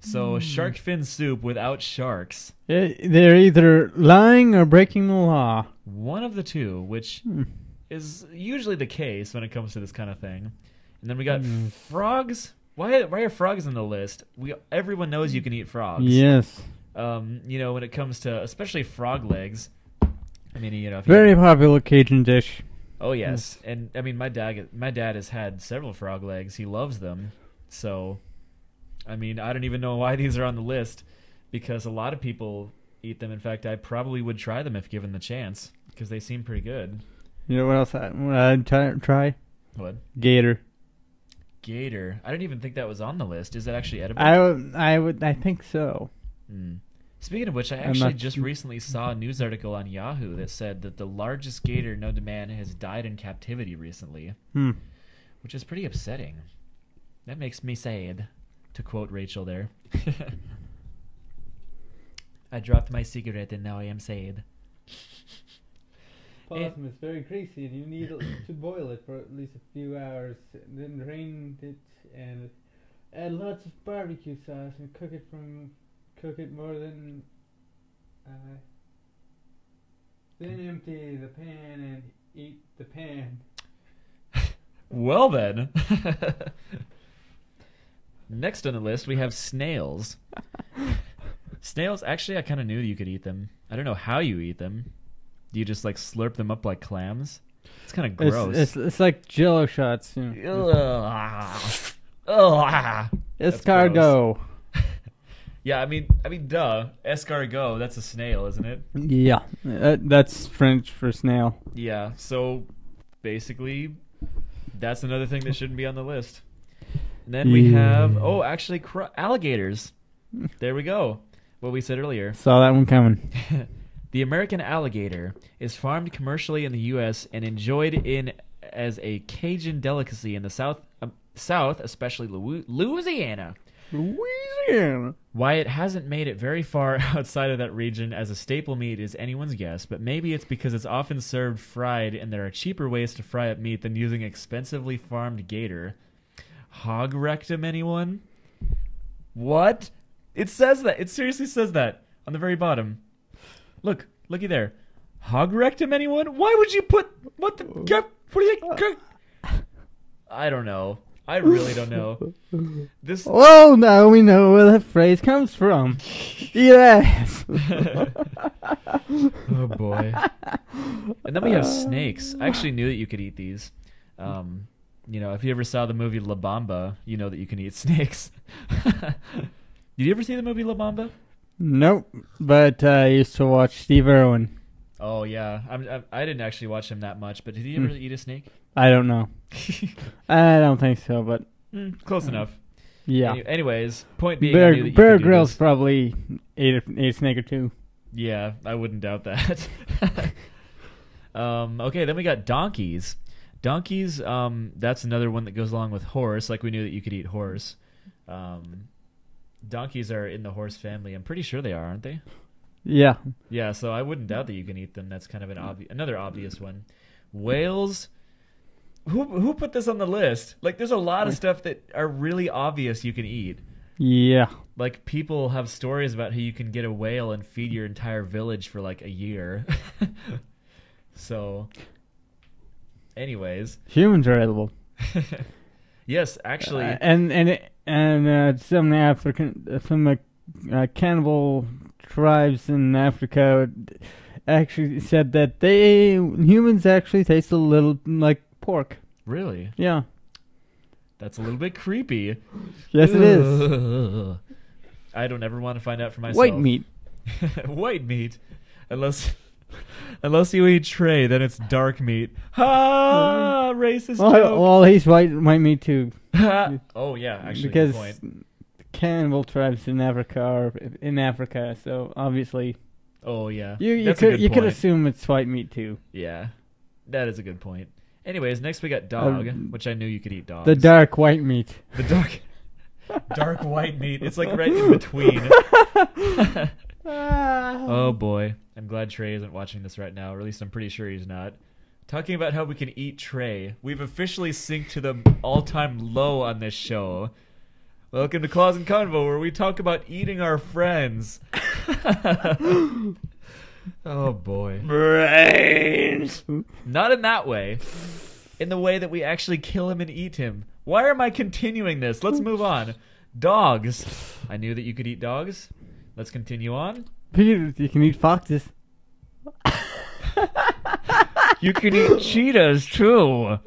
So, shark fin soup without sharks. They're either lying or breaking the law. One of the two, which is usually the case when it comes to this kind of thing. And then we got frogs. Why are frogs on the list? Everyone knows you can eat frogs. Yes. When it comes to especially frog legs. Very popular Cajun dish. Oh yes, and my dad has had several frog legs. He loves them. So, I don't even know why these are on the list, because a lot of people eat them. In fact, I probably would try them if given the chance, because they seem pretty good. You know what else I'd try? What? Gator. Gator. I didn't even think that was on the list. Is that actually edible? I think so. Speaking of which, I actually just recently saw a news article on Yahoo that said that the largest gator known to man has died in captivity recently, which is pretty upsetting. That makes me sad, to quote Rachel there. I dropped my cigarette and now I am sad. Possum is very greasy and you need to boil it for at least a few hours, then drain it and add lots of barbecue sauce and cook it more than then empty the pan and eat the pan. Well then. Next on the list, we have snails. Snails, actually, I kind of knew you could eat them. I don't know how you eat them. Do you just like slurp them up like clams? It's kind of gross. It's like Jello shots. You know. Escargot. Yeah, I mean, duh. Escargot, that's a snail, isn't it? Yeah, that's French for snail. Yeah, so basically, that's another thing that shouldn't be on the list. And then we have, alligators. There we go. What we said earlier. Saw that one coming. The American alligator is farmed commercially in the U.S. and enjoyed as a Cajun delicacy in the South, especially Louisiana. Why it hasn't made it very far outside of that region as a staple meat is anyone's guess, but maybe it's because it's often served fried and there are cheaper ways to fry up meat than using expensively farmed gator. Hog rectum, anyone? What? It says that. It seriously says that on the very bottom. Looky there. Hog rectum, anyone? Why would you put... What do you think? I don't know. I really don't know. Oh, now we know where that phrase comes from. Yes. Oh, boy. And then we have snakes. I actually knew that you could eat these. If you ever saw the movie La Bamba, you know that you can eat snakes. Did you ever see the movie La Bamba? Nope, but I used to watch Steve Irwin. Oh, yeah. I didn't actually watch him that much, but did he ever eat a snake? I don't know. I don't think so, but... close enough. Yeah. Anyways, point being... Bear Grylls probably ate a snake or two. Yeah, I wouldn't doubt that. Okay, then we got donkeys. Donkeys, that's another one that goes along with horse, like we knew that you could eat horse. Donkeys are in the horse family. I'm pretty sure they are, aren't they? Yeah. Yeah, so I wouldn't doubt that you can eat them. That's kind of another obvious one. Whales. Who put this on the list? Like, there's a lot of stuff that are really obvious you can eat. Yeah. Like, people have stories about how you can get a whale and feed your entire village for like a year. So, anyways. Humans are edible. Yes, actually. And some cannibal tribes in Africa actually said that humans actually taste a little like pork. Really? Yeah. That's a little bit creepy. Yes, it is. I don't ever want to find out for myself. White meat. White meat. Unless you eat Trey, then it's dark meat. Ha! Racist joke. Well, he's white meat too. Oh, yeah, actually, because good point. Cannibal tribes in Africa are in Africa, so obviously... Oh, yeah. You could assume it's white meat too. Yeah, that is a good point. Anyways, next we got dog, which I knew you could eat dogs. The dark white meat. The dark white meat. It's like right in between. Oh boy, I'm glad Trey isn't watching this right now, or at least I'm pretty sure he's not. Talking about how we can eat Trey. We've officially synced to the all-time low on this show. Welcome to Claus and Convo, where we talk about eating our friends. Oh boy. Brains! Not in that way. In the way that we actually kill him and eat him. Why am I continuing this? Let's move on. Dogs. I knew that you could eat dogs. Let's continue on. Peter, you can eat foxes. You can eat cheetahs too.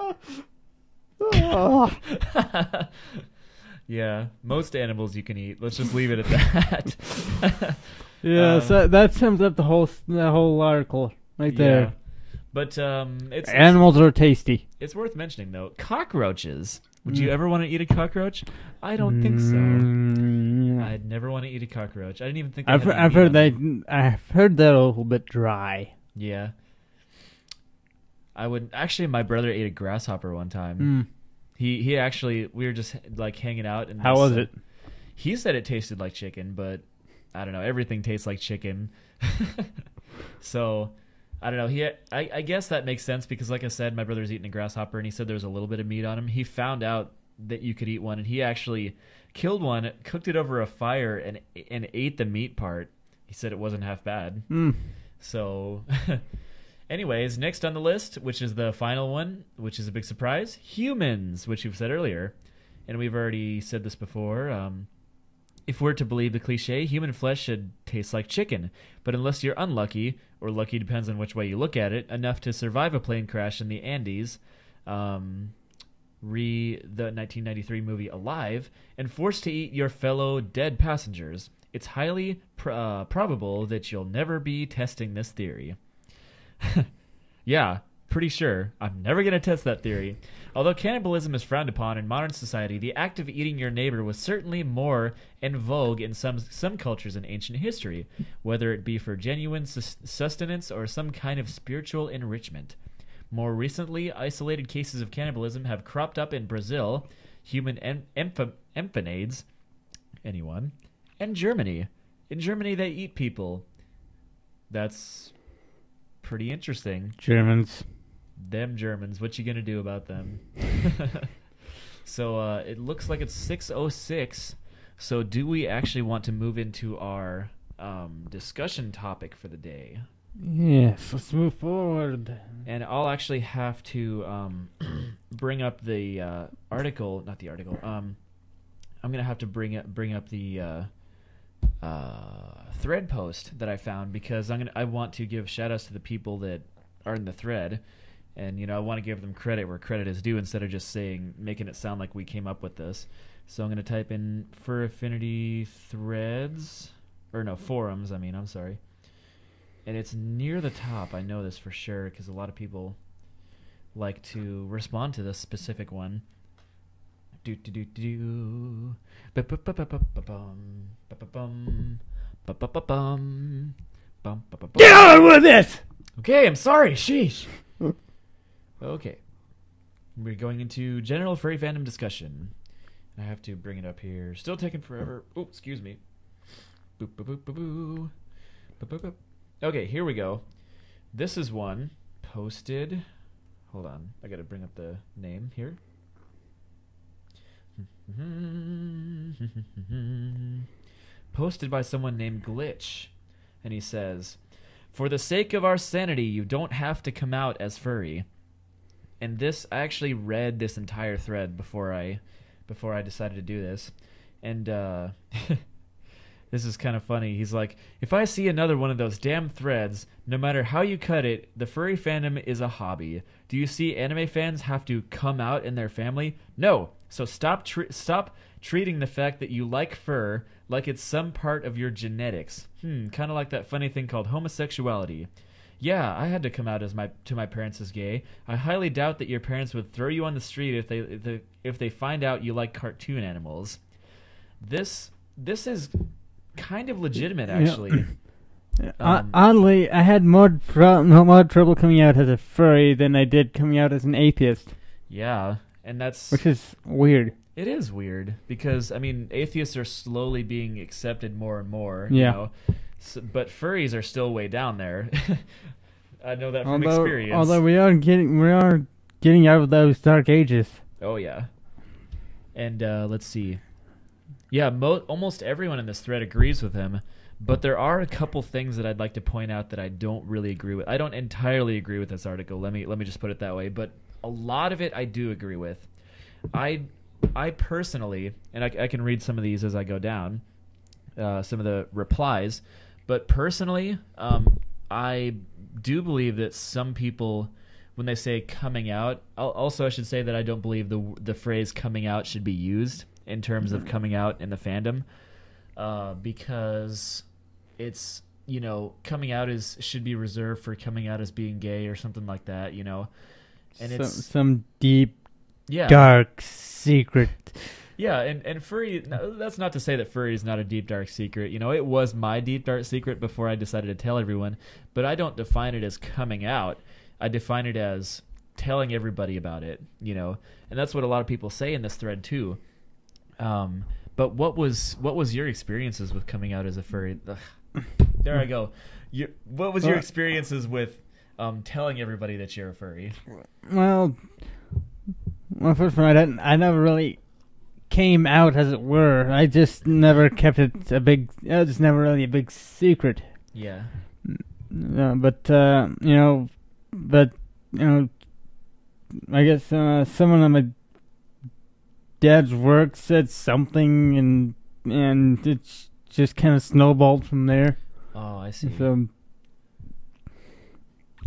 Yeah, most animals you can eat. Let's just leave it at that. Yeah, so that sums up the whole article right there. But animals are tasty. It's worth mentioning though. Cockroaches. Would you ever want to eat a cockroach? I don't think so. I'd never want to eat a cockroach. I didn't even think. I've heard that a little bit dry. Yeah. I would actually. My brother ate a grasshopper one time. He actually. We were just like hanging out. And how was it? He said it tasted like chicken, but I don't know. Everything tastes like chicken. So. I don't know. I guess that makes sense because, like I said, my brother's eating a grasshopper, and he said there was a little bit of meat on him. He found out that you could eat one, and he actually killed one, cooked it over a fire, and ate the meat part. He said it wasn't half bad. So, anyways, next on the list, which is the final one, which is a big surprise, humans, which you've said earlier. and we've already said this before. If we're to believe the cliche, human flesh should taste like chicken. But unless you're unlucky, or lucky depends on which way you look at it, enough to survive a plane crash in the Andes, re the 1993 movie Alive, and forced to eat your fellow dead passengers, it's highly probable that you'll never be testing this theory. Yeah, pretty sure. I'm never going to test that theory. Although cannibalism is frowned upon in modern society, the act of eating your neighbor was certainly more in vogue in some cultures in ancient history, whether it be for genuine sustenance or some kind of spiritual enrichment. More recently, isolated cases of cannibalism have cropped up in Brazil, human empanadas, anyone, and Germany. In Germany, they eat people. That's pretty interesting. Germans. Them Germans. What you gonna do about them? So it looks like it's 6:06. So do we actually want to move into our discussion topic for the day? Yes, let's move forward. And I'll actually have to bring up the article, not the article. I'm gonna have to bring up the thread post that I found, because I want to give shout outs to the people that are in the thread, and I want to give them credit where credit is due instead of just making it sound like we came up with this. So I'm gonna type in Fur Affinity threads, or no, forums. I'm sorry. And it's near the top. I know this for sure because a lot of people like to respond to this specific one. Get on with it! Okay, I'm sorry. Sheesh. Okay. We're going into general furry fandom discussion. I have to bring it up here. Still taking forever. Oh, excuse me. Boop, boop, boop, boop, boop. Boop, boop, boop. Okay, here we go. This is one posted. Hold on. I got to bring up the name here. Posted by someone named Glitch. And he says, "For the sake of our sanity, you don't have to come out as furry." And this, I actually read this entire thread before I decided to do this. And this is kind of funny. He's like, "If I see another one of those damn threads, no matter how you cut it, the furry fandom is a hobby. Do you see anime fans have to come out in their family? No. So stop treating the fact that you like fur like it's some part of your genetics. Kind of like that funny thing called homosexuality. Yeah, I had to come out to my parents as gay. I highly doubt that your parents would throw you on the street if they find out you like cartoon animals." This is kind of legitimate, actually. Oddly, I had more trouble coming out as a furry than I did coming out as an atheist. Yeah, and which is weird. It is weird because atheists are slowly being accepted more and more. Yeah. But furries are still way down there. I know that from experience. Although we are getting out of those dark ages. Oh yeah. And let's see. Yeah, almost everyone in this thread agrees with him, but there are a couple things that I'd like to point out that I don't really agree with. I don't entirely agree with this article. Let me just put it that way. But a lot of it I do agree with. I personally, and I can read some of these as I go down, some of the replies, but personally, I do believe that some people, when they say coming out, also I should say that I don't believe the phrase coming out should be used in terms of coming out in the fandom, because it's, coming out should be reserved for coming out as being gay or something like that, and it's some deep, dark secret. Yeah, and furry, that's not to say that furry is not a deep, dark secret. It was my deep, dark secret before I decided to tell everyone, but I don't define it as coming out. I define it as telling everybody about it, and that's what a lot of people say in this thread too. But what was your experiences with coming out as a furry? There I go. What was your experiences with telling everybody that you're a furry? Well, first of all, I never really came out, as it were. I just never kept it just never really a big secret. Yeah. But I guess someone on my dad's work said something, and it's just kind of snowballed from there. Oh, I see. So,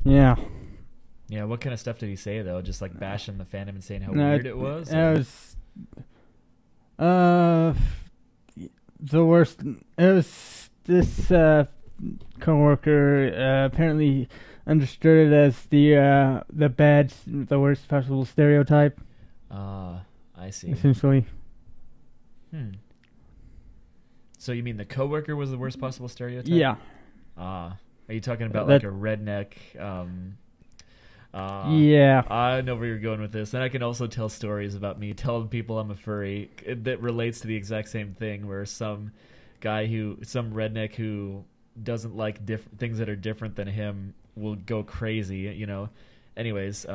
yeah. Yeah, what kind of stuff did he say, though? Just, like, bashing the fandom and saying how No, weird it was? It was... the worst... It was this coworker apparently understood it as the worst possible stereotype. I see. Essentially. So you mean the coworker was the worst possible stereotype? Yeah. Are you talking about like a redneck? Yeah. I know where you're going with this, and I can also tell stories about me telling people I'm a furry that relates to the exact same thing. Where some redneck who doesn't like things that are different than him will go crazy. You know. Anyways.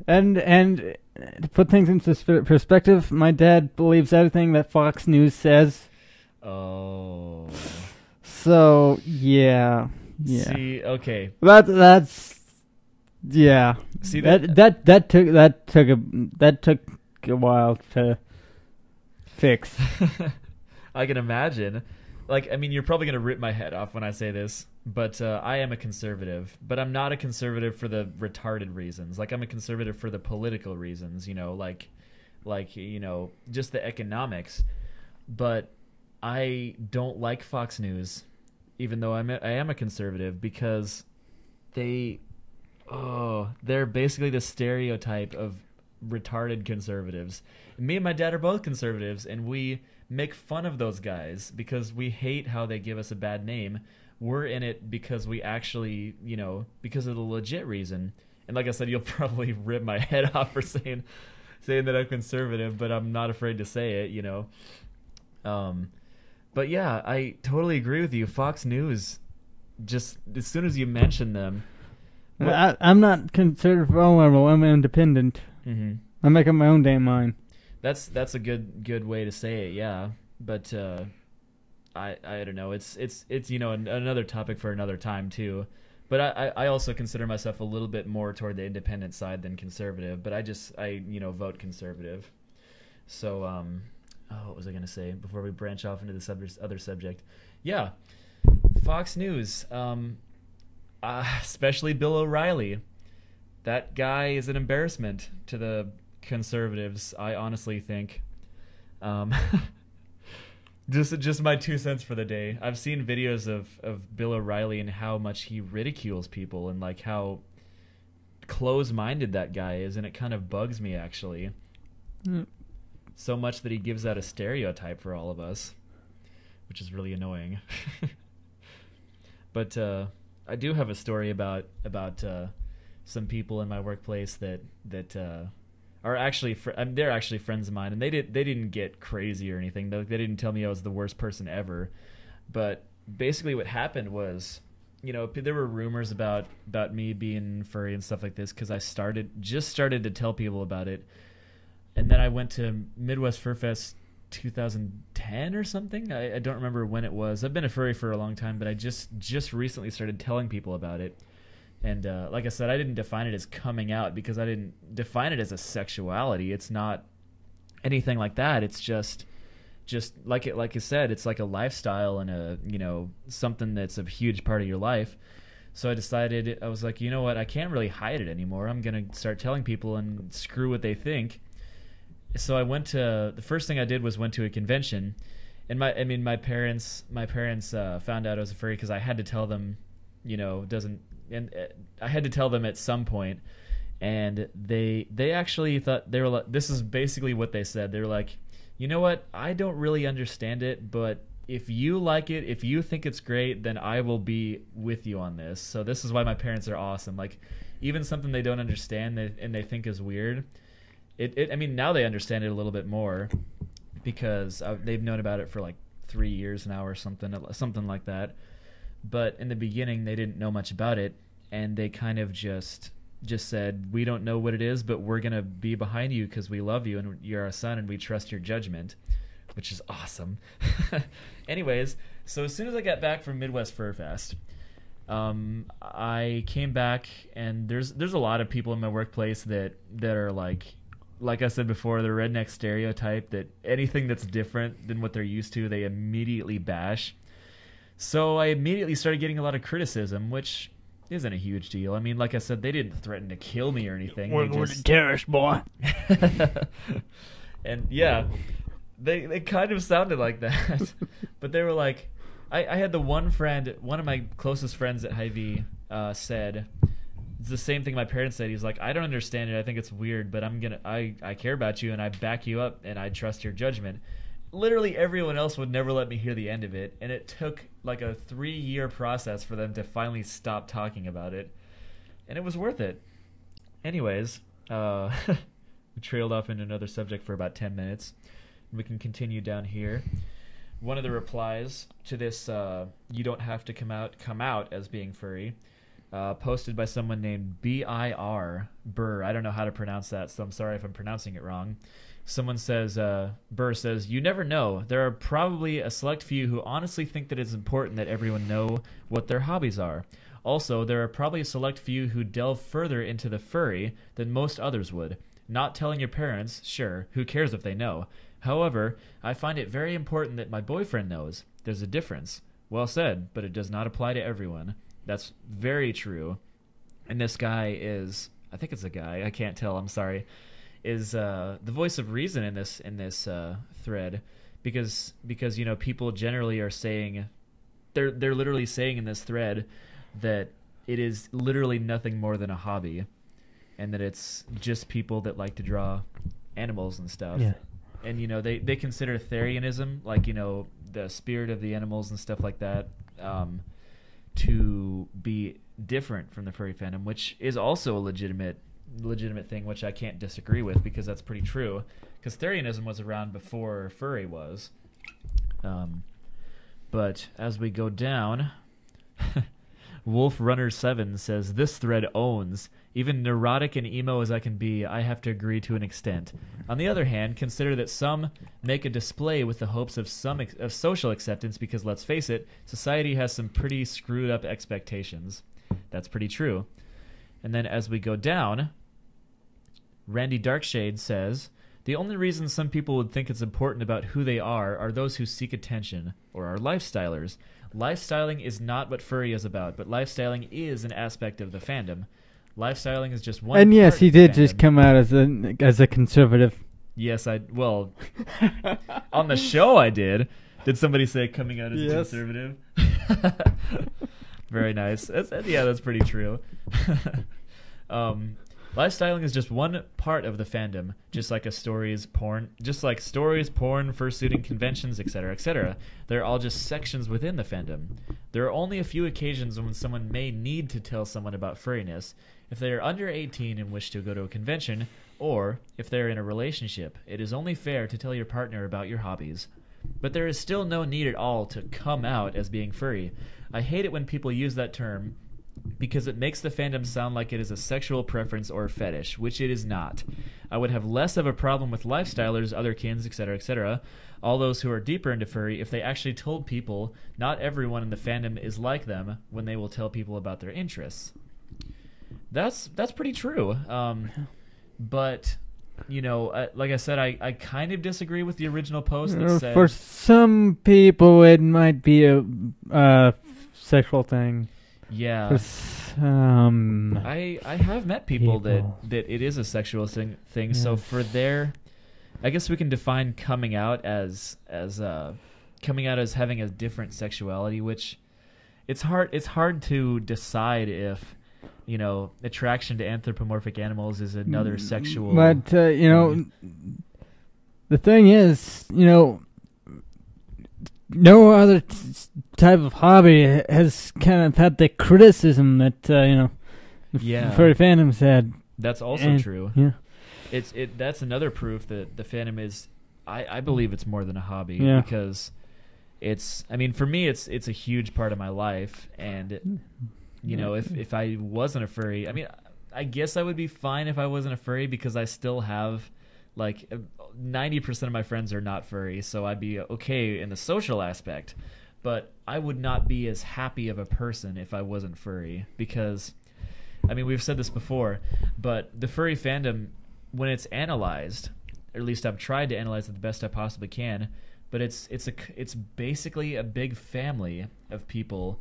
And to put things into perspective, my dad believes everything that Fox News says. Oh. So yeah. See, okay. That's yeah. See that took a while to fix. I can imagine. Like, I mean, you're probably gonna rip my head off when I say this, but I am a conservative. But I'm not a conservative for the retarded reasons. Like, I'm a conservative for the political reasons. You know, like you know, just the economics. But I don't like Fox News, even though I am a conservative, because they're basically the stereotype of retarded conservatives. Me and my dad are both conservatives, and we make fun of those guys because we hate how they give us a bad name. We're in it because we actually, you know, because of the legit reason. And like I said, you'll probably rip my head off for saying that I'm conservative, but I'm not afraid to say it, you know. But yeah, I totally agree with you. Fox News, just as soon as you mention them, I'm not considered vulnerable. I'm independent. Mm-hmm. I make up my own damn mind. That's a good way to say it, yeah. But I don't know. It's you know, another topic for another time too. But I also consider myself a little bit more toward the independent side than conservative. But I you know, vote conservative. So what was I gonna say before we branch off into this other subject? Yeah, Fox News, especially Bill O'Reilly. That guy is an embarrassment to the conservatives, I honestly think. Just my 2 cents for the day. I've seen videos of Bill O'Reilly and how much he ridicules people and like how close-minded that guy is, and it kind of bugs me actually. So much that he gives out a stereotype for all of us, which is really annoying. But I do have a story about some people in my workplace that are actually they're actually friends of mine, and they didn't get crazy or anything. They didn't tell me I was the worst person ever. But basically what happened was, you know, there were rumors about me being furry and stuff like this because I just started to tell people about it. And then I went to Midwest Fur Fest 2010 or something. I don't remember when it was. I've been a furry for a long time, but I just recently started telling people about it. And like I said, I didn't define it as coming out because I didn't define it as a sexuality. It's not anything like that. It's just like I said, it's like a lifestyle and a, you know, something that's a huge part of your life. So I decided, I was like, you know what, I can't really hide it anymore. I'm gonna start telling people and screw what they think. So the first thing I did was went to a convention, and my parents found out I was a furry because I had to tell them, you know, I had to tell them at some point, and they actually thought, they were like, this is basically what they said. They were like, you know what, I don't really understand it, but if you like it, if you think it's great, then I will be with you on this. So this is why my parents are awesome. Like, even something they don't understand and they think is weird, I mean, now they understand it a little bit more because they've known about it for like 3 years now or something like that. But in the beginning, they didn't know much about it, and they kind of just said, we don't know what it is, but we're going to be behind you because we love you and you're our son and we trust your judgment, which is awesome. Anyways, so as soon as I got back from Midwest Fur Fest, I came back, and there's a lot of people in my workplace that are like like I said before, the redneck stereotype that anything that's different than what they're used to, they immediately bash. So I immediately started getting a lot of criticism, which isn't a huge deal. I mean, like I said, they didn't threaten to kill me or anything. We're the terrorist, boy. And yeah, they kind of sounded like that. But they were like, I had the one friend, one of my closest friends at Hy-Vee said, it's the same thing my parents said. He's like, I don't understand it. I think it's weird, but I care about you and I back you up and I trust your judgment. Literally everyone else would never let me hear the end of it, and it took like a 3-year process for them to finally stop talking about it, and it was worth it. Anyways, we trailed off into another subject for about 10 minutes. We can continue down here. One of the replies to this, you don't have to come out as being furry, posted by someone named B.I.R. Burr. I don't know how to pronounce that, so I'm sorry if I'm pronouncing it wrong. Someone says, Burr says, you never know. There are probably a select few who honestly think that it's important that everyone know what their hobbies are. Also, there are probably a select few who delve further into the furry than most others would. Not telling your parents, sure, who cares if they know? However, I find it very important that my boyfriend knows. There's a difference. Well said, but it does not apply to everyone. That's very true. And this guy is, I think it's a guy, I can't tell, I'm sorry, is the voice of reason in this thread, because you know, people generally are saying, they're literally saying in this thread that it is literally nothing more than a hobby, and that it's just people that like to draw animals and stuff. Yeah. And you know, they consider Therianism, like, you know, the spirit of the animals and stuff like that, to be different from the furry fandom, which is also a legitimate thing, which I can't disagree with, because that's pretty true, because Therianism was around before furry was. But as we go down, Wolf Runner 7 says, this thread owns. Even neurotic and emo as I can be, I have to agree to an extent. On the other hand, consider that some make a display with the hopes of of social acceptance, because let's face it, society has some pretty screwed up expectations. That's pretty true. And then as we go down, Randy Darkshade says, the only reason some people would think it's important about who they are those who seek attention, or are lifestylers. Lifestyling is not what furry is about, but lifestyling is an aspect of the fandom. Lifestyling is just one. And yes, part he of the did fandom. just come out as a conservative. Yes, well, on the show I did. Did somebody say coming out as a conservative? Very nice. That's pretty true. Lifestyling is just one part of the fandom, just like stories, porn, fursuiting conventions, etc., etc. They're all just sections within the fandom. There are only a few occasions when someone may need to tell someone about furriness. If they are under 18 and wish to go to a convention, or if they are in a relationship, it is only fair to tell your partner about your hobbies. But there is still no need at all to come out as being furry. I hate it when people use that term, because it makes the fandom sound like it is a sexual preference or fetish, which it is not. I would have less of a problem with lifestylers, otherkins, etc., all those who are deeper into furry, if they actually told people not everyone in the fandom is like them when they will tell people about their interests. That's pretty true. But, you know, like I said, I kind of disagree with the original post that said... For some people, it might be a sexual thing. Yeah. I have met people that it is a sexual thing. Yes. So for I guess we can define coming out as having a different sexuality, which it's hard to decide if, you know, attraction to anthropomorphic animals is another sexual. But you know, the thing is, you know, no other type of hobby has kind of had the criticism that the furry fandom's had. That's also true. Yeah, that's another proof that the fandom is. I believe it's more than a hobby, because it's. I mean, for me, it's a huge part of my life, and you know, if I wasn't a furry, I mean, I guess I would be fine if I wasn't a furry, because I still have, like, 90% of my friends are not furry, so I'd be okay in the social aspect. But I would not be as happy of a person if I wasn't furry, because, I mean, we've said this before, but the furry fandom, when it's analyzed, or at least I've tried to analyze it the best I possibly can, but it's basically a big family of people.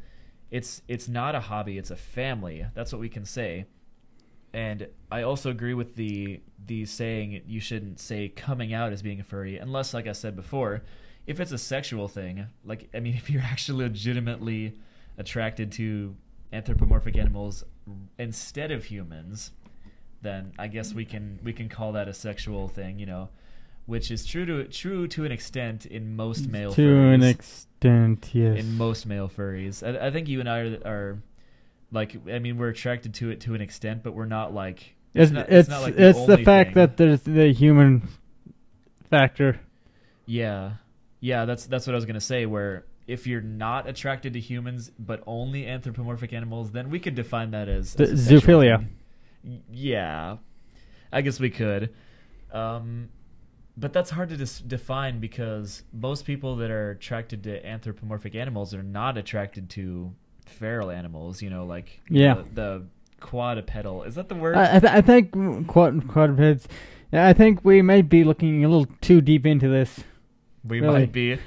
It's not a hobby, it's a family. That's what we can say. And I also agree with the saying you shouldn't say coming out as being a furry, unless, like I said before, if it's a sexual thing. Like, I mean, if you're actually legitimately attracted to anthropomorphic animals instead of humans, then I guess we can call that a sexual thing, you know, which is true to an extent in most male furries. To an extent, yes. In most male furries. I think you and I are like, I mean, we're attracted to it to an extent, but we're not like it's not like it's the fact thing. that there's the human factor. Yeah, that's what I was gonna say. Where if you're not attracted to humans but only anthropomorphic animals, then we could define that as a zoophilia. thing. Yeah, I guess we could. But that's hard to define because most people that are attracted to anthropomorphic animals are not attracted to feral animals, you know, like the quadrupedal. Is that the word? I think quadrupeds. Yeah, I think we might be looking a little too deep into this. We really. might be.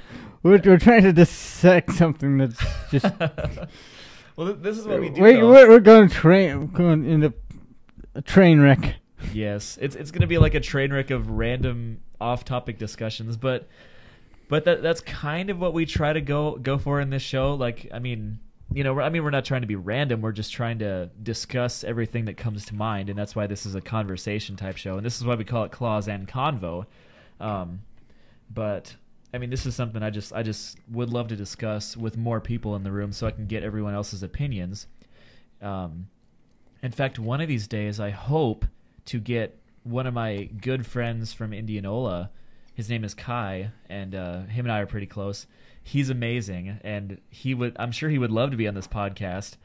We're trying to dissect something that's just. Well, this is what we do. We're going into a train wreck. Yes, it's going to be like a train wreck of random off-topic discussions, but that's kind of what we try to go for in this show. Like, I mean, you know, we're not trying to be random. We're just trying to discuss everything that comes to mind, and that's why this is a conversation type show, and this is why we call it Claws and Convo. But I mean, this is something I just would love to discuss with more people in the room, so I can get everyone else's opinions. In fact, one of these days, I hope to get one of my good friends from Indianola. His name is Kai, and him and I are pretty close. He's amazing, and I'm sure he would love to be on this podcast.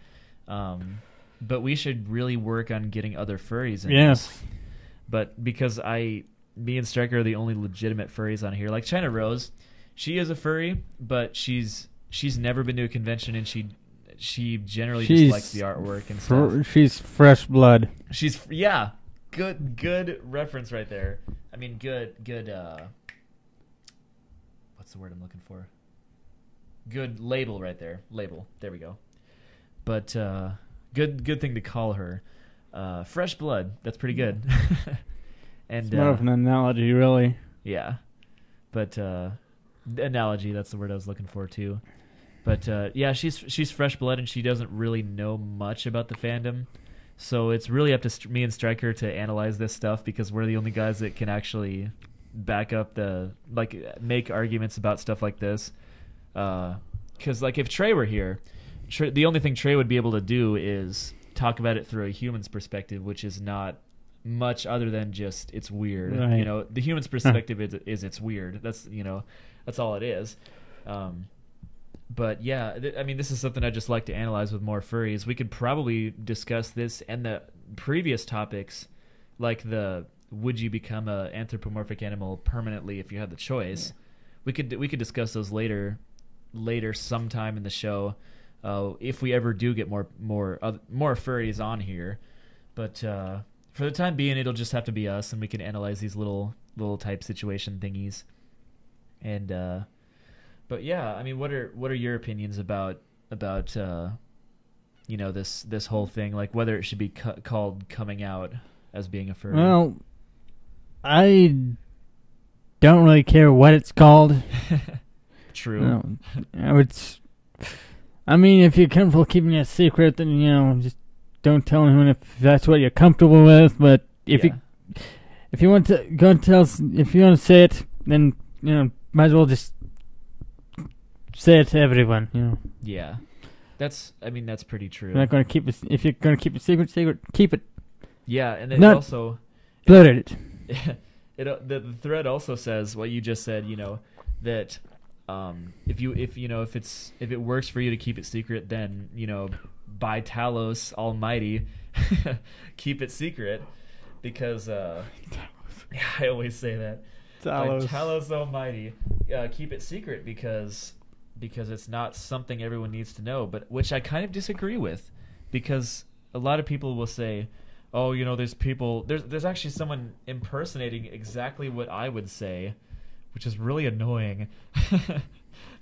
But we should really work on getting other furries in this. But because me and Stryker are the only legitimate furries on here. Like China Rose, she is a furry, but she's never been to a convention, and she generally just likes the artwork and stuff. She's fresh blood. Yeah. Good reference right there. I mean, good. What's the word I'm looking for? Good label right there. Label. There we go. But good thing to call her. Fresh blood. That's pretty good. And it's more of an analogy, really. Yeah. But analogy. That's the word I was looking for too. But yeah, she's fresh blood, and she doesn't really know much about the fandom. So it's really up to me and Stryker to analyze this stuff, because we're the only guys that can actually back up make arguments about stuff like this. Because like if Trey were here, the only thing Trey would be able to do is talk about it through a human's perspective, which is not much other than just it's weird. Right. You know, the human's perspective is it's weird. That's that's all it is. But yeah, I mean, this is something I'd just like to analyze with more furries. We could probably discuss this and the previous topics, like would you become an anthropomorphic animal permanently if you had the choice? We could discuss those later sometime in the show, if we ever do get more furries on here. But for the time being, it'll just have to be us, and we can analyze these little type situation thingies. And but yeah, I mean, what are your opinions about you know, this whole thing, like whether it should be called coming out as being a furry? Well, I don't really care what it's called. True. No, I mean, if you're comfortable keeping it a secret, then, you know, just don't tell anyone if that's what you're comfortable with. But if you want to go and if you want to say it, then, you know, might as well just say it to everyone, you know. Yeah. That's pretty true. You're not going to keep it. If you're going to keep it secret, keep it. Yeah, and it not also blurted it. The thread also says what you just said, you know, that if it works for you to keep it secret, then, you know, by Talos Almighty, keep it secret, because I always say that. By Talos Almighty, keep it secret, because it's not something everyone needs to know, but which I kind of disagree with, because a lot of people will say, oh, there's people. There's actually someone impersonating exactly what I would say, which is really annoying,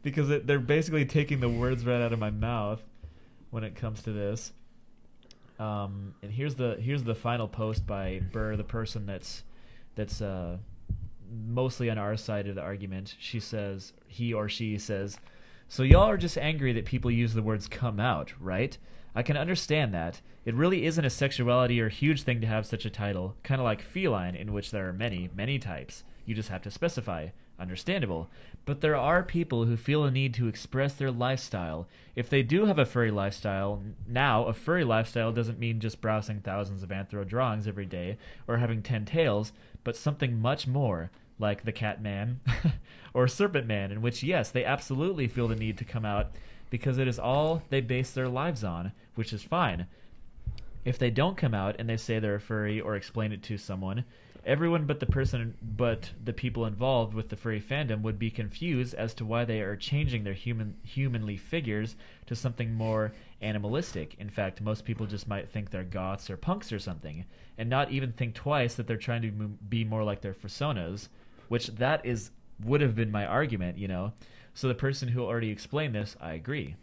because they're basically taking the words right out of my mouth when it comes to this. And here's the final post by Burr, the person that's mostly on our side of the argument. He or she says, "So y'all are just angry that people use the words 'come out,' right? I can understand that. It really isn't a sexuality or huge thing to have such a title, kind of like feline, in which there are many, many types. You just have to specify. Understandable. But there are people who feel a need to express their lifestyle. If they do have a furry lifestyle, now a furry lifestyle doesn't mean just browsing thousands of anthro drawings every day or having 10 tails, but something much more, like the Cat Man or Serpent Man, in which, yes, they absolutely feel the need to come out because it is all they base their lives on, which is fine. If they don't come out and they say they're a furry or explain it to someone, everyone but the people involved with the furry fandom would be confused as to why they are changing their humanly figures to something more animalistic. In fact, most people just might think they're goths or punks or something, and not even think twice that they're trying to be more like their personas, which would have been my argument, So the person who already explained this, I agree.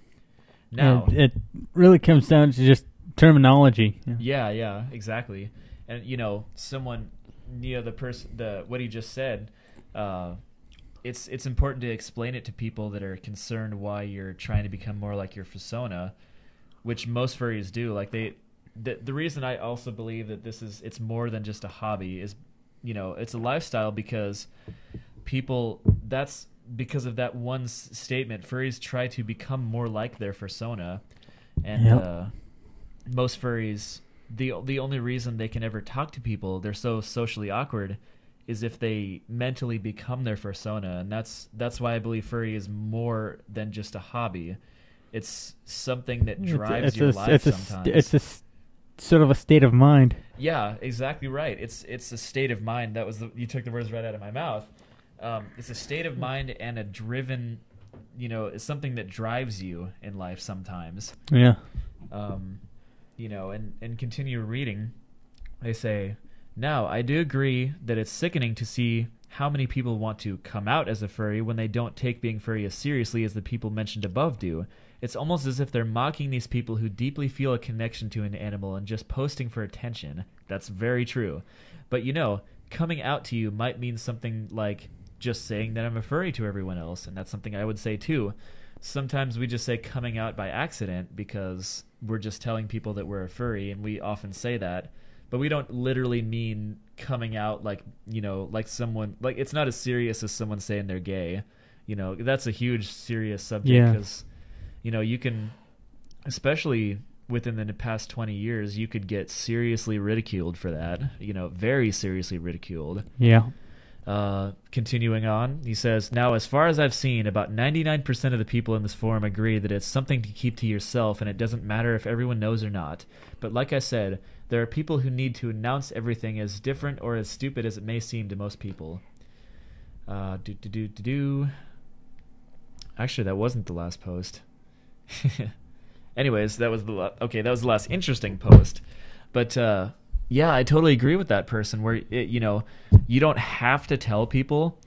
Now, it really comes down to just terminology. Yeah, exactly. And someone, what he just said, it's important to explain it to people that are concerned why you're trying to become more like your persona, which most furries do. Like the reason I also believe that it's more than just a hobby is, it's a lifestyle because because of that one statement, furries try to become more like their persona, and most furries, the only reason they can ever talk to people, they're so socially awkward, is if they mentally become their persona, and that's why I believe furry is more than just a hobby. It's something that drives your life sometimes. It's a sort of a state of mind. Yeah, exactly right. It's a state of mind. You took the words right out of my mouth. It's a state of mind and a driven, it's something that drives you in life sometimes. Yeah. And continue reading. They say, now, I do agree that it's sickening to see how many people want to come out as a furry when they don't take being furry as seriously as the people mentioned above do. It's almost as if they're mocking these people who deeply feel a connection to an animal and just posting for attention. That's very true. But coming out to you might mean something like just saying that I'm a furry to everyone else, and that's something I would say too. Sometimes we just say coming out by accident because we're just telling people that we're a furry, and we often say that, but we don't literally mean coming out like someone, like it's not as serious as someone saying they're gay. That's a huge serious subject because you can, especially within the past 20 years, you could get seriously ridiculed for that, very seriously ridiculed. Yeah. Continuing on, he says, now, as far as I've seen, about 99% of the people in this forum agree that it's something to keep to yourself, and it doesn't matter if everyone knows or not. But like I said, there are people who need to announce everything as different or as stupid as it may seem to most people. Actually, that wasn't the last post. Anyways, that was the last interesting post. But, yeah, I totally agree with that person where, you don't have to tell people,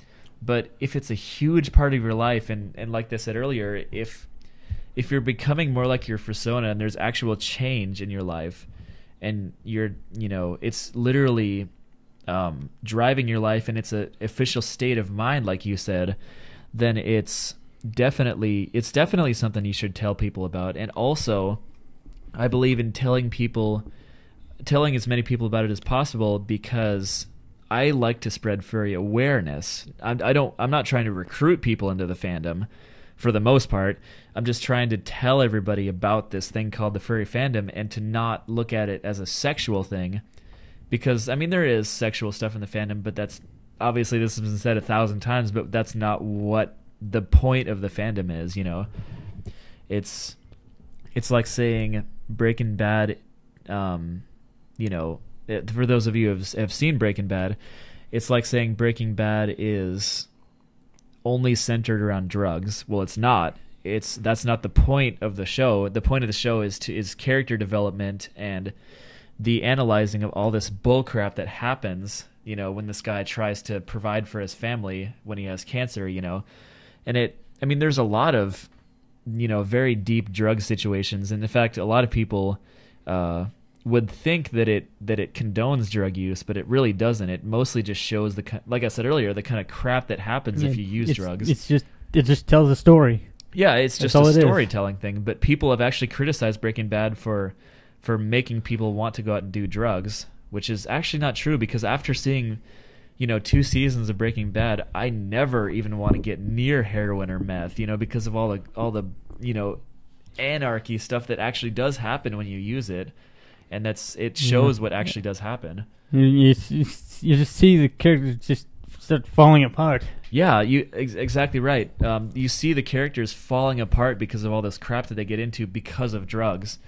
but if it's a huge part of your life, and like I said earlier, if you're becoming more like your persona and there's actual change in your life and it's literally driving your life and it's an official state of mind, like you said, then it's definitely something you should tell people about. And also, I believe in telling as many people about it as possible because I like to spread furry awareness. I'm not trying to recruit people into the fandom for the most part. I'm just trying to tell everybody about this thing called the furry fandom and to not look at it as a sexual thing, because there is sexual stuff in the fandom, but that's obviously, this has been said 1,000 times, but that's not what the point of the fandom is. It's like saying Breaking Bad, for those of you who have seen Breaking Bad, it's like saying Breaking Bad is only centered around drugs. Well, it's not. That's not the point of the show. The point of the show is character development and the analyzing of all this bullcrap that happens, you know, when this guy tries to provide for his family when he has cancer, you know. And I mean, there's a lot of, you know, very deep drug situations. And in fact, a lot of people would think that it condones drug use, but it really doesn't. It mostly just shows like I said earlier, the kind of crap that happens if you use drugs. It just tells a story. Yeah, it's just a storytelling thing. But people have actually criticized Breaking Bad for making people want to go out and do drugs, which is actually not true, because after seeing, you know, 2 seasons of Breaking Bad, I never even want to get near heroin or meth, you know, because of all the you know, anarchy stuff that actually does happen when you use it, and it shows what actually does happen. You just see the characters just start falling apart. Yeah, exactly right. You see the characters falling apart because of all this crap that they get into because of drugs.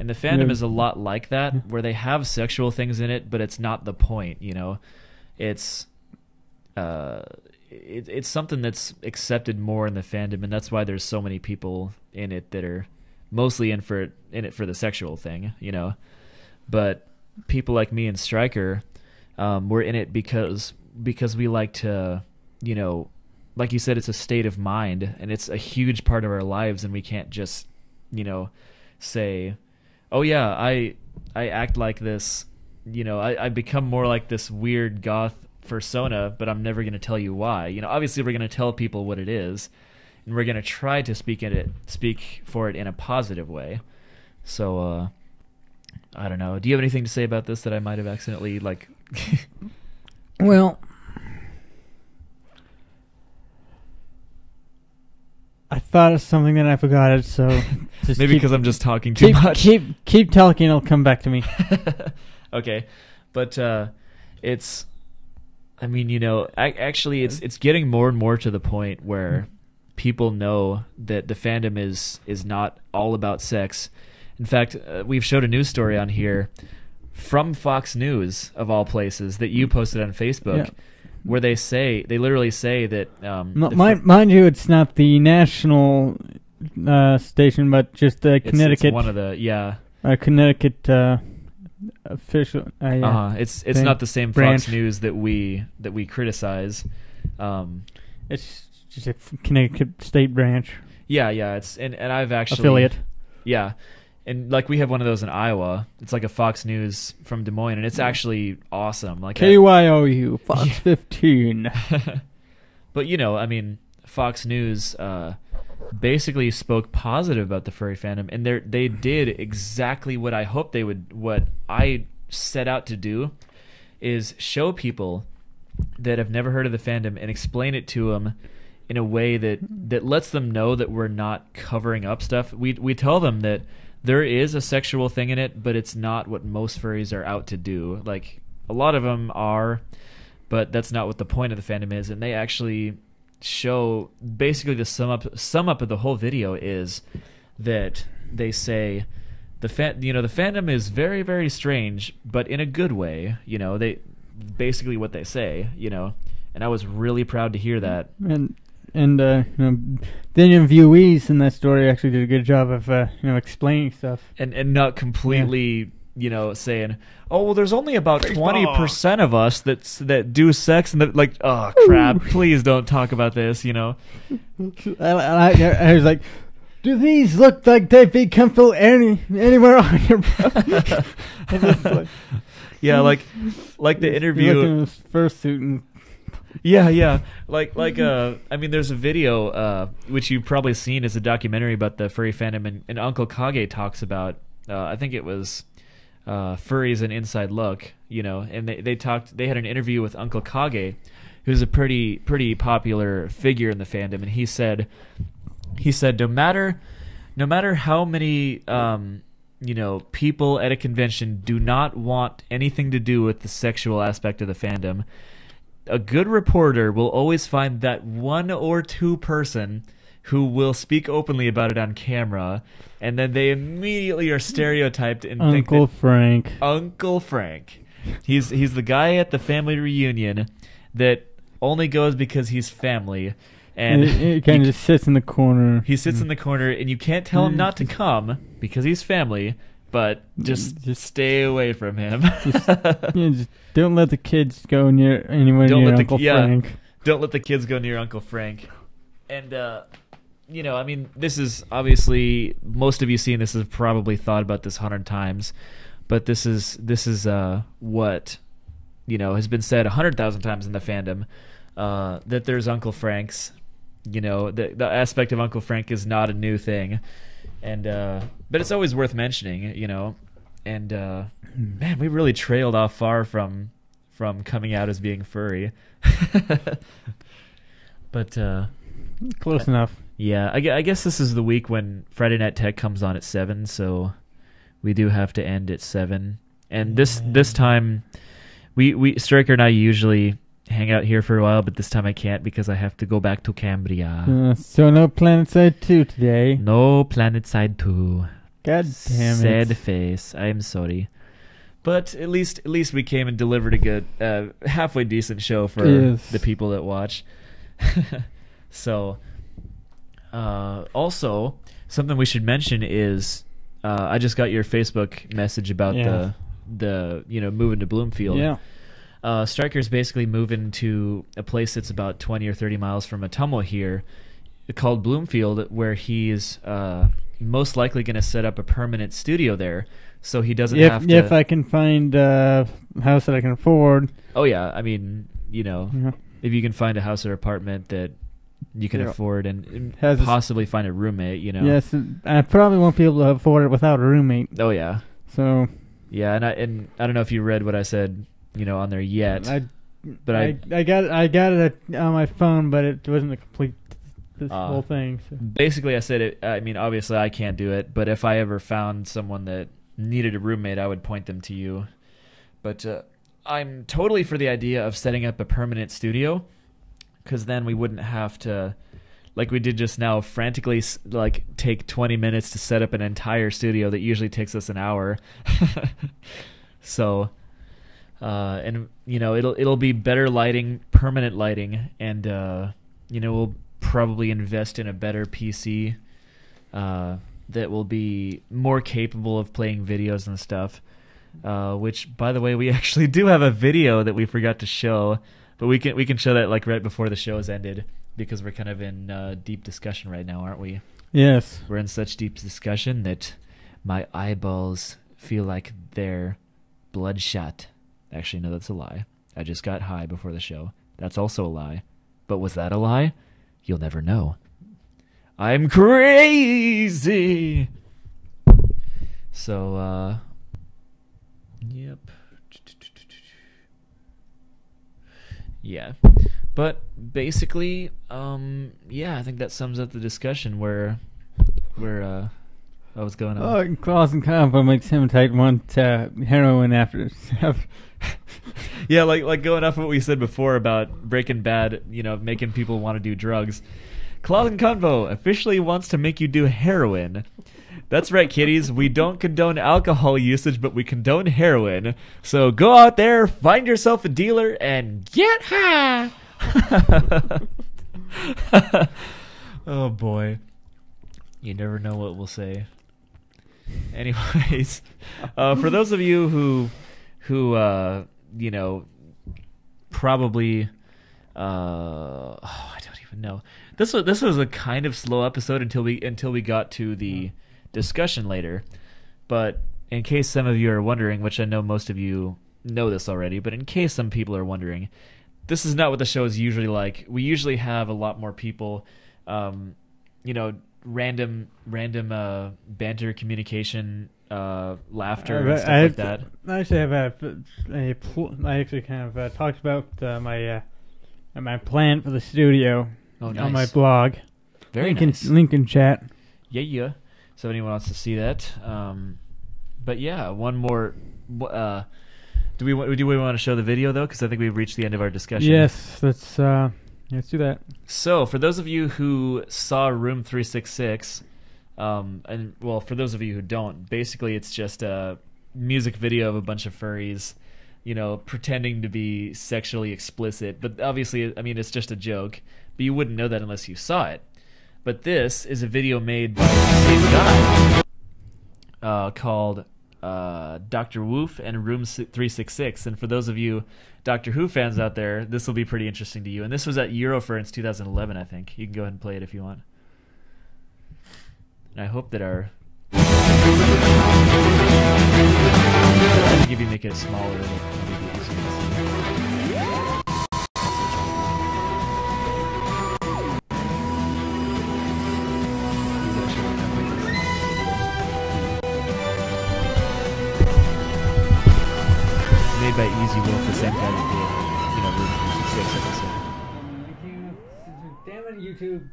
And the fandom is a lot like that, where they have sexual things in it, but it's not the point, you know. It's something that's accepted more in the fandom, and that's why there's so many people in it that are mostly in it for the sexual thing, you know. But people like me and Stryker, we're in it because we like to, you know, like you said, it's a state of mind, and it's a huge part of our lives, and we can't just, you know, say, oh yeah, I act like this, you know, I become more like this weird goth persona, but I'm never going to tell you why. You know, obviously we're going to tell people what it is, and we're going to try to speak for it in a positive way. So, I don't know. Do you have anything to say about this that I might have accidentally, like... Well, I thought of something that I forgot it, so... Maybe because I'm just talking too much. Keep talking, it'll come back to me. Okay. But it's... I mean, you know, actually it's getting more and more to the point where people know that the fandom is not all about sex. In fact, we've showed a news story on here from Fox News, of all places, that you posted on Facebook, where they literally say that... mind you, it's not the national station, but just the Connecticut... It's one of the, Connecticut official... It's not the same branch. Fox News that we criticize. It's just a Connecticut state branch. Yeah, it's and I've actually... Affiliate. Yeah. And like we have one of those in Iowa. It's like a Fox News from Des Moines, and it's actually awesome. Like KYOU, Fox 15. But you know, I mean, Fox News basically spoke positive about the furry fandom, and they did exactly what I hoped they would. What I set out to do is show people that have never heard of the fandom and explain it to them in a way that lets them know that we're not covering up stuff. We tell them that there is a sexual thing in it, but it's not what most furries are out to do. Like, a lot of them are, but that's not what the point of the fandom is. And they actually show, basically the sum up of the whole video is that they say the fandom is very, very strange, but in a good way. You know, they basically what they say. You know, and I was really proud to hear that. And you know, the interviewees in that story actually did a good job of explaining stuff and not completely you know saying, oh well, there's only about 20% of us that do sex, and that, like, oh crap, please don't talk about this, you know. I was like, do these look like they'd be comfortable anywhere on your body? Yeah, like the interview in his fursuit and. Yeah. Like I mean, there's a video which you've probably seen as a documentary about the furry fandom, and Uncle Kage talks about. I think it was Furries an Inside Look, you know, and they had an interview with Uncle Kage, who's a pretty popular figure in the fandom, and he said no matter how many people at a convention do not want anything to do with the sexual aspect of the fandom, a good reporter will always find that 1 or 2 person who will speak openly about it on camera, and then they immediately are stereotyped and think that Uncle Frank. He's the guy at the family reunion that only goes because he's family, and he kind of just sits in the corner. He sits in the corner, and you can't tell him not to come because he's family, but just stay away from him. Just don't let the kids go near anywhere near Uncle Frank. Don't let the kids go near Uncle Frank. And I mean, this is obviously, most of you seeing this have probably thought about this 100 times, but this is what has been said 100,000 times in the fandom, that there's Uncle Franks. The aspect of Uncle Frank is not a new thing, and but it's always worth mentioning, and man, we really trailed off far from coming out as being furry. But close enough. Yeah, I guess this is the week when Friday Night Tech comes on at 7, so we do have to end at 7. And this time, we Striker and I usually hang out here for a while, but this time I can't because I have to go back to Cambria. So no Planetside 2 today. No Planetside 2. God damn it. Sad face. I'm sorry. But at least we came and delivered a good, halfway decent show for the people that watch. So, also, something we should mention is, I just got your Facebook message about the moving to Bloomfield. Yeah. Striker's basically moving to a place that's about 20 or 30 miles from Atomo here, called Bloomfield, where he's most likely going to set up a permanent studio there, so he doesn't have to... If I can find a house that I can afford. Oh, yeah. I mean, if you can find a house or apartment that you can afford and possibly find a roommate, Yes, I probably won't be able to afford it without a roommate. Oh, yeah. So... Yeah, and I don't know if you read what I said, on there yet. I got it on my phone, but it wasn't a complete whole thing. So. Basically, I said it. I mean, obviously, I can't do it, but if I ever found someone that needed a roommate, I would point them to you. But I'm totally for the idea of setting up a permanent studio, because then we wouldn't have to, like we did just now, frantically take 20 minutes to set up an entire studio that usually takes us an hour. So, and it'll be better lighting, permanent lighting, and we'll probably invest in a better PC that will be more capable of playing videos and stuff. Which, by the way, we actually do have a video that we forgot to show, but we can show that right before the show has ended, because we're kind of in deep discussion right now, aren't we? Yes. We're in such deep discussion that my eyeballs feel like they're bloodshot. Actually, no, that's a lie. I just got high before the show. That's also a lie. But was that a lie? You'll never know. I'm crazy! So, yep. Yeah. But basically, I think that sums up the discussion where what's going on? Oh, Claus and Convo makes Hematite want heroin after. Yeah, like going off what we said before about Breaking Bad, making people want to do drugs. Claus and Convo officially wants to make you do heroin. That's right, kiddies. We don't condone alcohol usage, but we condone heroin. So go out there, find yourself a dealer, and get high. Oh boy, you never know what we'll say. Anyways, for those of you who probably I don't even know. This was a kind of slow episode until we got to the discussion later. But in case some of you are wondering, which I know most of you know this already, but in case some people are wondering, this is not what the show is usually like. We usually have a lot more people, random banter, communication, laughter, and stuff like that. I actually have I actually kind of talked about my plan for the studio on my blog. Very nice. Link in chat. Yeah. So if anyone wants to see that, but yeah, one more. Do we want to show the video though? Because I think we've reached the end of our discussion. Yes, let's do that. So for those of you who saw Room 366, and well, for those of you who don't, basically it's just a music video of a bunch of furries, pretending to be sexually explicit. But obviously, I mean, it's just a joke. But you wouldn't know that unless you saw it. But this is a video made by the same guy called Dr. Woof and Room 366. And for those of you Doctor Who fans out there, this will be pretty interesting to you. And this was at Eurofurence 2011, I think. You can go ahead and play it if you want. And I hope that our... I think if you make it smaller, it'll be easier to see. Made by Easy Wolf, the same guy that did, Room 366 episode. Damn it, YouTube.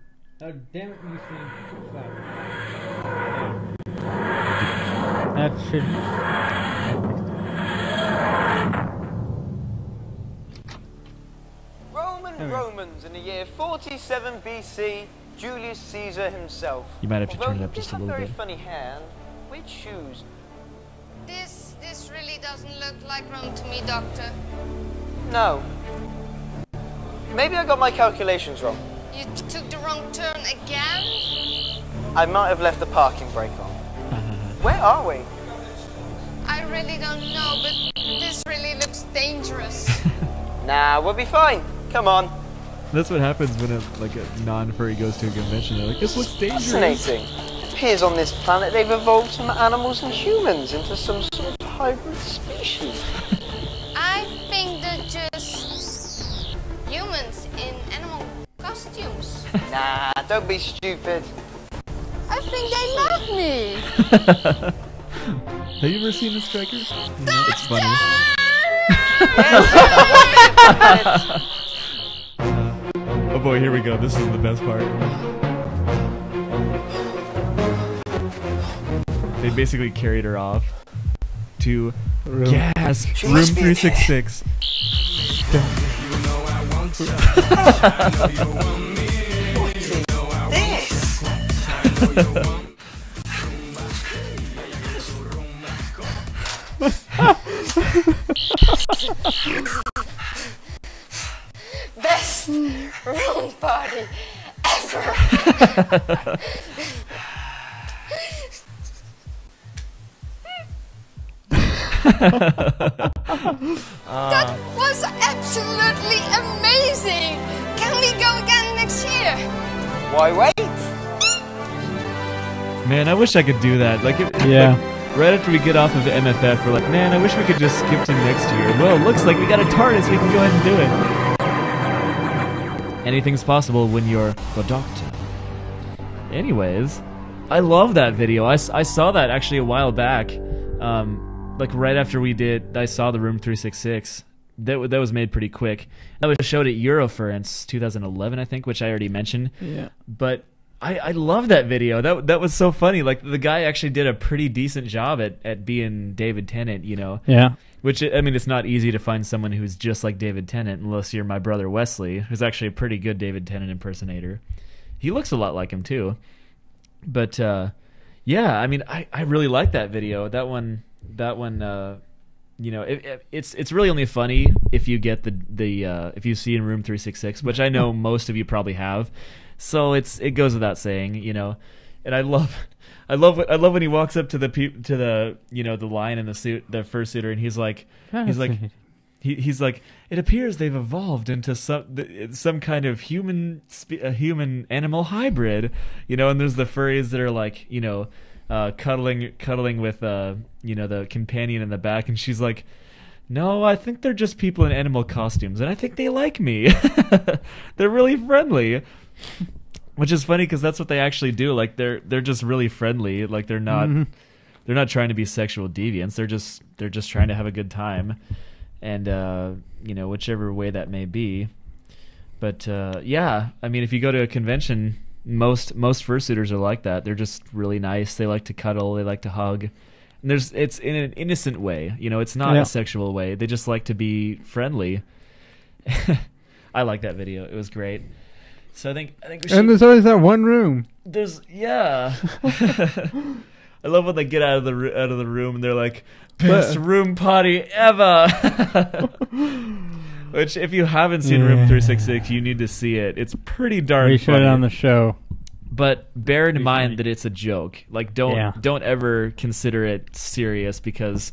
Oh, damn it, YouTube. That should... Romans in the year 47 BC, Julius Caesar himself. You might have to turn it up just a little bit. Very funny hair and weird shoes. This really doesn't look like Rome to me, Doctor. No. Maybe I got my calculations wrong. You took the wrong turn again? I might have left the parking brake on. Where are we? I really don't know, but this really looks dangerous. Nah, we'll be fine. Come on. That's what happens when a non-furry goes to a convention. They're like, this looks dangerous. Fascinating. It appears on this planet they've evolved from animals and humans into some sort of hybrid species. I think they're just humans in animal costumes. Nah, don't be stupid. I think they love me. Have you ever seen the Strikers? No, it's funny. Oh boy, here we go. This is the best part. They basically carried her off to Room 366. Best room party ever. That was absolutely amazing. Can we go again next year? Why wait? Man, I wish I could do that. Like right after we get off of the MFF, we're like, man, I wish we could just skip to next year. Well, it looks like we got a TARDIS. We can go ahead and do it. Anything's possible when you're the Doctor. Anyways, I love that video. I saw that actually a while back. Like right after I saw the Room 366. That was made pretty quick. That was showed at Eurofurence 2011, I think, which I already mentioned. Yeah. But I love that video. That was so funny. Like the guy actually did a pretty decent job at being David Tennant, Yeah. Which, I mean, it's not easy to find someone who's just like David Tennant unless you're my brother Wesley, who's actually a pretty good David Tennant impersonator. He looks a lot like him too. But yeah, I mean, I really like that video. That one, it's really only funny if you get the if you see in Room 366, which I know most of you probably have. So it goes without saying, and I love when he walks up to the line in the suit, the fursuiter, and he's like, it appears they've evolved into some kind of human animal hybrid, and there's the furries that are like, cuddling with the companion in the back, and she's like, no, I think they're just people in animal costumes, and I think they like me. They're really friendly. Which is funny because that's what they actually do. Like they're just really friendly. Like they're not trying to be sexual deviants. They're just trying to have a good time, and whichever way that may be. But yeah, I mean, if you go to a convention, most fursuiters are like that. They're just really nice. They like to cuddle. They like to hug. And it's in an innocent way. It's not a sexual way. They just like to be friendly. I like that video. It was great. So I think we should. And there's always that one room. I love when they get out of the room and they're like, best room party ever. Which, if you haven't seen Room 366, you need to see it. It's pretty darn funny. We showed it on the show. But bear in Pretty mind funny. that it's a joke. Like, don't ever consider it serious because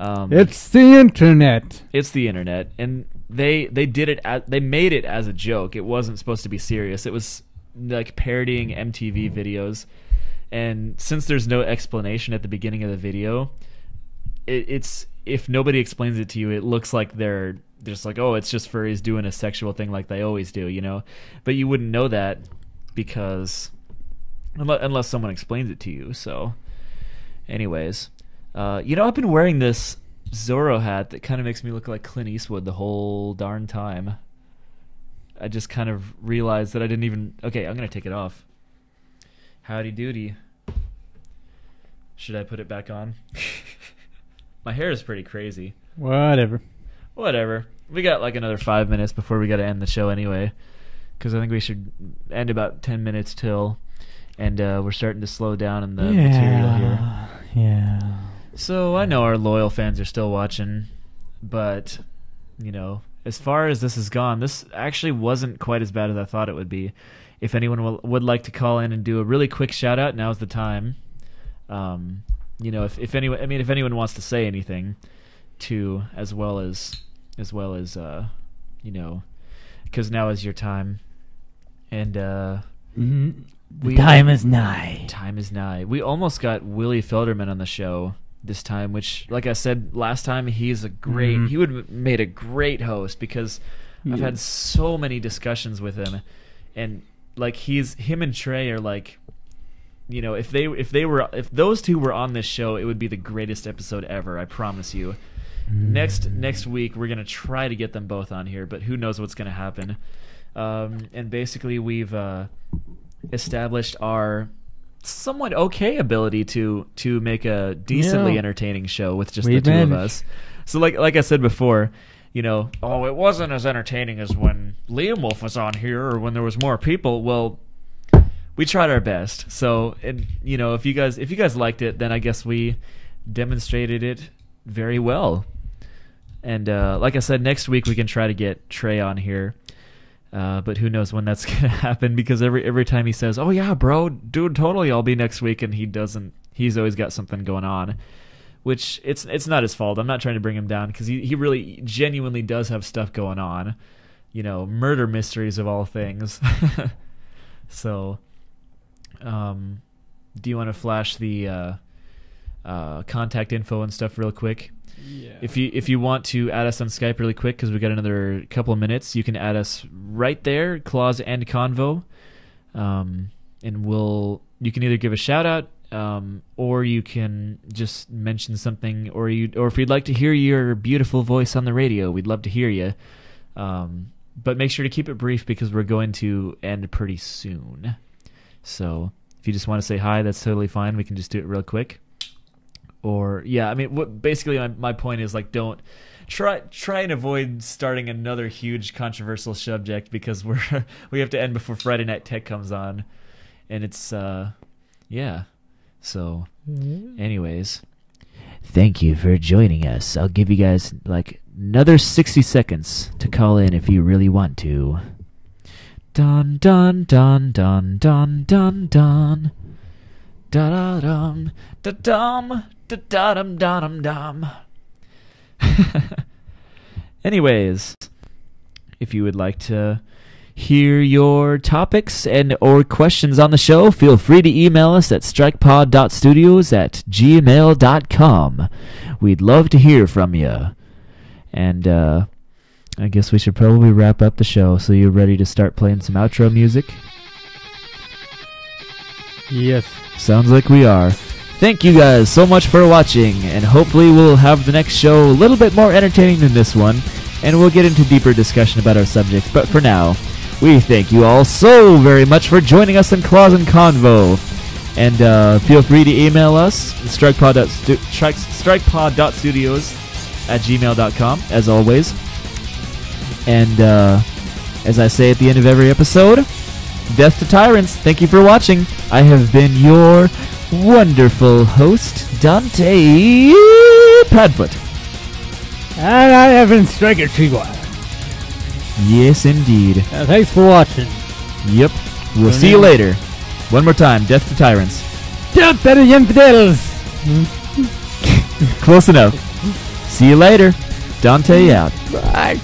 It's the internet. it's the internet, and they did it. They made it as a joke. It wasn't supposed to be serious. It was like parodying MTV videos, and since there's no explanation at the beginning of the video, it's if nobody explains it to you, it looks like they're just like, oh, it's just furries doing a sexual thing like they always do, you know. But you wouldn't know that because unless someone explains it to you. So, anyways, I've been wearing this Zorro hat that kind of makes me look like Clint Eastwood the whole darn time. I just kind of realized that I didn't even... Okay, I'm going to take it off. Howdy doody. Should I put it back on? My hair is pretty crazy. Whatever. We got like another 5 minutes before we got to end the show anyway. Because I think we should end about 10 minutes till. And we're starting to slow down in the material here. Yeah. So I know our loyal fans are still watching, but as far as this has gone, this actually wasn't quite as bad as I thought it would be. If anyone would like to call in and do a really quick shout out, now's the time. If anyone wants to say anything, too, as well as because now is your time, and Time is nigh. Time is nigh. We almost got Willie Felderman on the show this time, which, like I said last time, he's a great. He would have made a great host because I've had so many discussions with him, and like him and Trey are like, if those two were on this show, it would be the greatest episode ever. I promise you. Next week we're gonna try to get them both on here, but who knows what's gonna happen. And basically we've established our somewhat okay ability to make a decently entertaining show with just the two of us. So like I said before, it wasn't as entertaining as when Liam Wolf was on here or when there was more people. Well, we tried our best. So, and if you guys liked it, then I guess we demonstrated it very well. And like I said, next week we can try to get Trey on here. But who knows when that's gonna happen, because every time he says, "Oh yeah, bro, dude, totally, I'll be next week," and he doesn't. He's always got something going on, which it's not his fault. I'm not trying to bring him down because he really genuinely does have stuff going on, murder mysteries of all things. So, do you want to flash the contact info and stuff real quick? Yeah. If you want to add us on Skype really quick, because we got another couple of minutes, you can add us right there, Claus and Convo, and you can either give a shout out, or you can just mention something, or if you'd like to hear your beautiful voice on the radio, we'd love to hear you. But make sure to keep it brief because we're going to end pretty soon. So if you just want to say hi, that's totally fine. We can just do it real quick. Or basically my point is, like, don't try and avoid starting another huge controversial subject because we have to end before Friday Night Tech comes on, and it's So, anyways, thank you for joining us. I'll give you guys like another 60 seconds to call in if you really want to. Dun dun dun dun dun dun dun. Da da dum da dum da da dum da dum dum. Anyways, if you would like to hear your topics and or questions on the show, feel free to email us at strikepod.studios@gmail.com. We'd love to hear from you. And I guess we should probably wrap up the show. So you're ready to start playing some outro music? Yes. Sounds like we are. Thank you guys so much for watching, and hopefully we'll have the next show a little bit more entertaining than this one, and we'll get into deeper discussion about our subjects. But for now, we thank you all so very much for joining us in Claus and Convo. And feel free to email us, strikepod.studios@gmail.com, as always. And as I say at the end of every episode, death to tyrants. Thank you for watching. I have been your wonderful host, Dante Padfoot. And I have been Striker Chihuahua. Yes, indeed. Thanks for watching. Yep. We'll see you later. One more time. Death to tyrants. Death to the infidels. Close enough. See you later. Dante out. Bye.